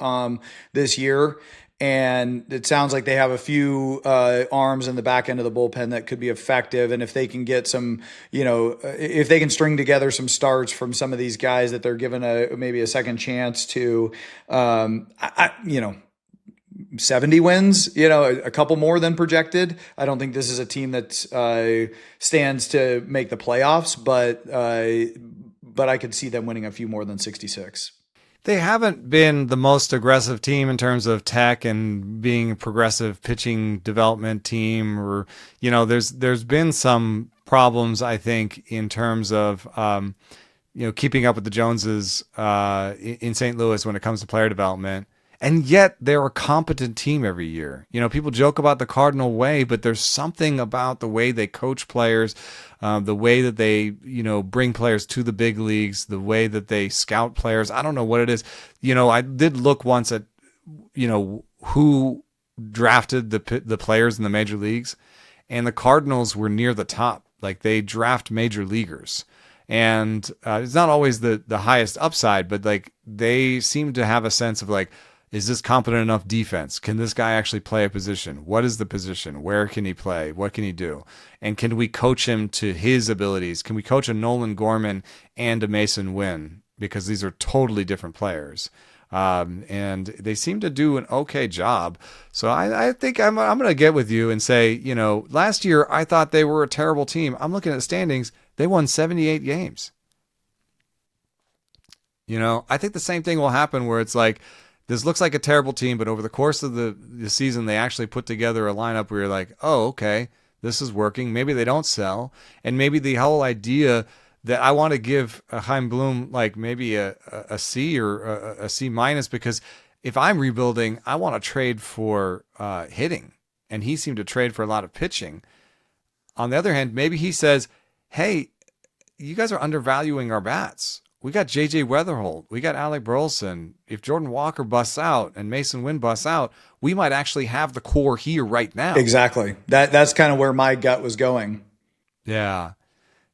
Speaker 2: this year, and it sounds like they have a few arms in the back end of the bullpen that could be effective, and if they can get some, if they can string together some starts from some of these guys that they're given maybe a second chance to, 70 wins, a couple more than projected. I don't think this is a team that stands to make the playoffs, but I could see them winning a few more than 66.
Speaker 1: They haven't been the most aggressive team in terms of tech and being a progressive pitching development team, or, there's been some problems, I think, in terms of, keeping up with the Joneses in St. Louis when it comes to player development. And yet they're a competent team every year. People joke about the Cardinal way, but there's something about the way they coach players, the way that they, bring players to the big leagues, the way that they scout players. I don't know what it is. I did look once at, who drafted the players in the major leagues, and the Cardinals were near the top. Like, they draft major leaguers. And it's not always the highest upside, but like, they seem to have a sense of like, is this competent enough defense? Can this guy actually play a position? What is the position? Where can he play? What can he do? And can we coach him to his abilities? Can we coach a Nolan Gorman and a Mason Wynn? Because these are totally different players. And they seem to do an okay job. So I think I'm going to get with you and say, last year I thought they were a terrible team. I'm looking at the standings. They won 78 games. I think the same thing will happen where it's like, this looks like a terrible team, but over the course of the season, they actually put together a lineup where you're like, oh, okay, this is working. Maybe they don't sell. And maybe the whole idea that I want to give Chaim Bloom like maybe a C or a C minus, because if I'm rebuilding, I want to trade for hitting. And he seemed to trade for a lot of pitching. On the other hand, maybe he says, hey, you guys are undervaluing our bats. We got J.J. Weatherholt. We got Alec Burleson. If Jordan Walker busts out and Mason Wynn busts out, we might actually have the core here right now.
Speaker 2: Exactly. That's kind of where my gut was going.
Speaker 1: Yeah.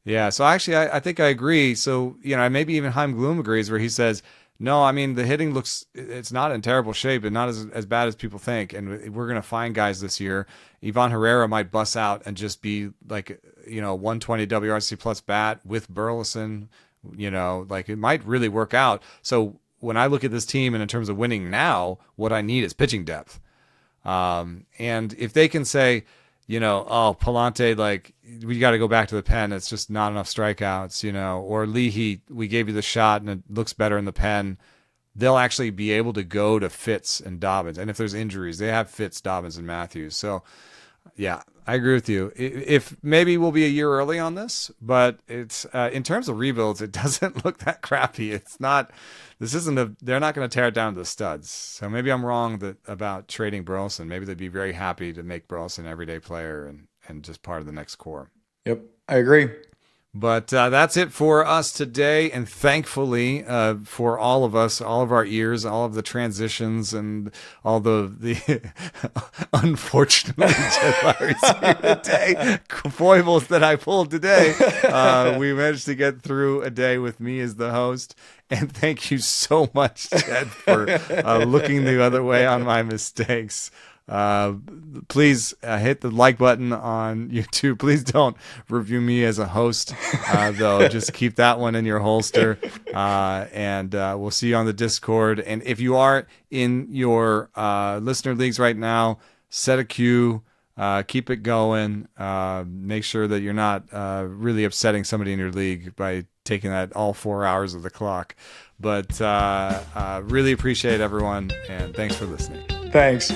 Speaker 1: Yeah. So actually, I think I agree. So, maybe even Chaim Bloom agrees where he says, no, I mean, the hitting it's not in terrible shape and not as bad as people think. And we're going to find guys this year. Ivan Herrera might bust out and just be like, 120 WRC plus bat with Burleson. It might really work out. So when I look at this team and in terms of winning now, what I need is pitching depth. And if they can say, Palante, like, we got to go back to the pen. It's just not enough strikeouts, or Leahy, we gave you the shot and it looks better in the pen. They'll actually be able to go to Fitz and Dobbins. And if there's injuries, they have Fitz, Dobbins, and Matthews. So yeah, I agree with you. If maybe we'll be a year early on this, but it's in terms of rebuilds, it doesn't look that crappy. It's not. They're not going to tear it down to the studs. So maybe I'm wrong about trading Burleson. Maybe they'd be very happy to make Burleson an everyday player and just part of the next core.
Speaker 2: Yep, I agree.
Speaker 1: But that's it for us today. And thankfully, for all of us, all of our ears, all of the transitions and all the unfortunately Jed Lowrie's here today, foibles that I pulled today, we managed to get through a day with me as the host. And thank you so much, Jed, for looking the other way on my mistakes. Please hit the like button on YouTube. Please don't review me as a host, though. Just keep that one in your holster. And we'll see you on the Discord. And if you are in your listener leagues right now, set a queue. Keep it going. Make sure that you're not really upsetting somebody in your league by taking that all 4 hours of the clock. But really appreciate everyone, and thanks for listening.
Speaker 2: Thanks.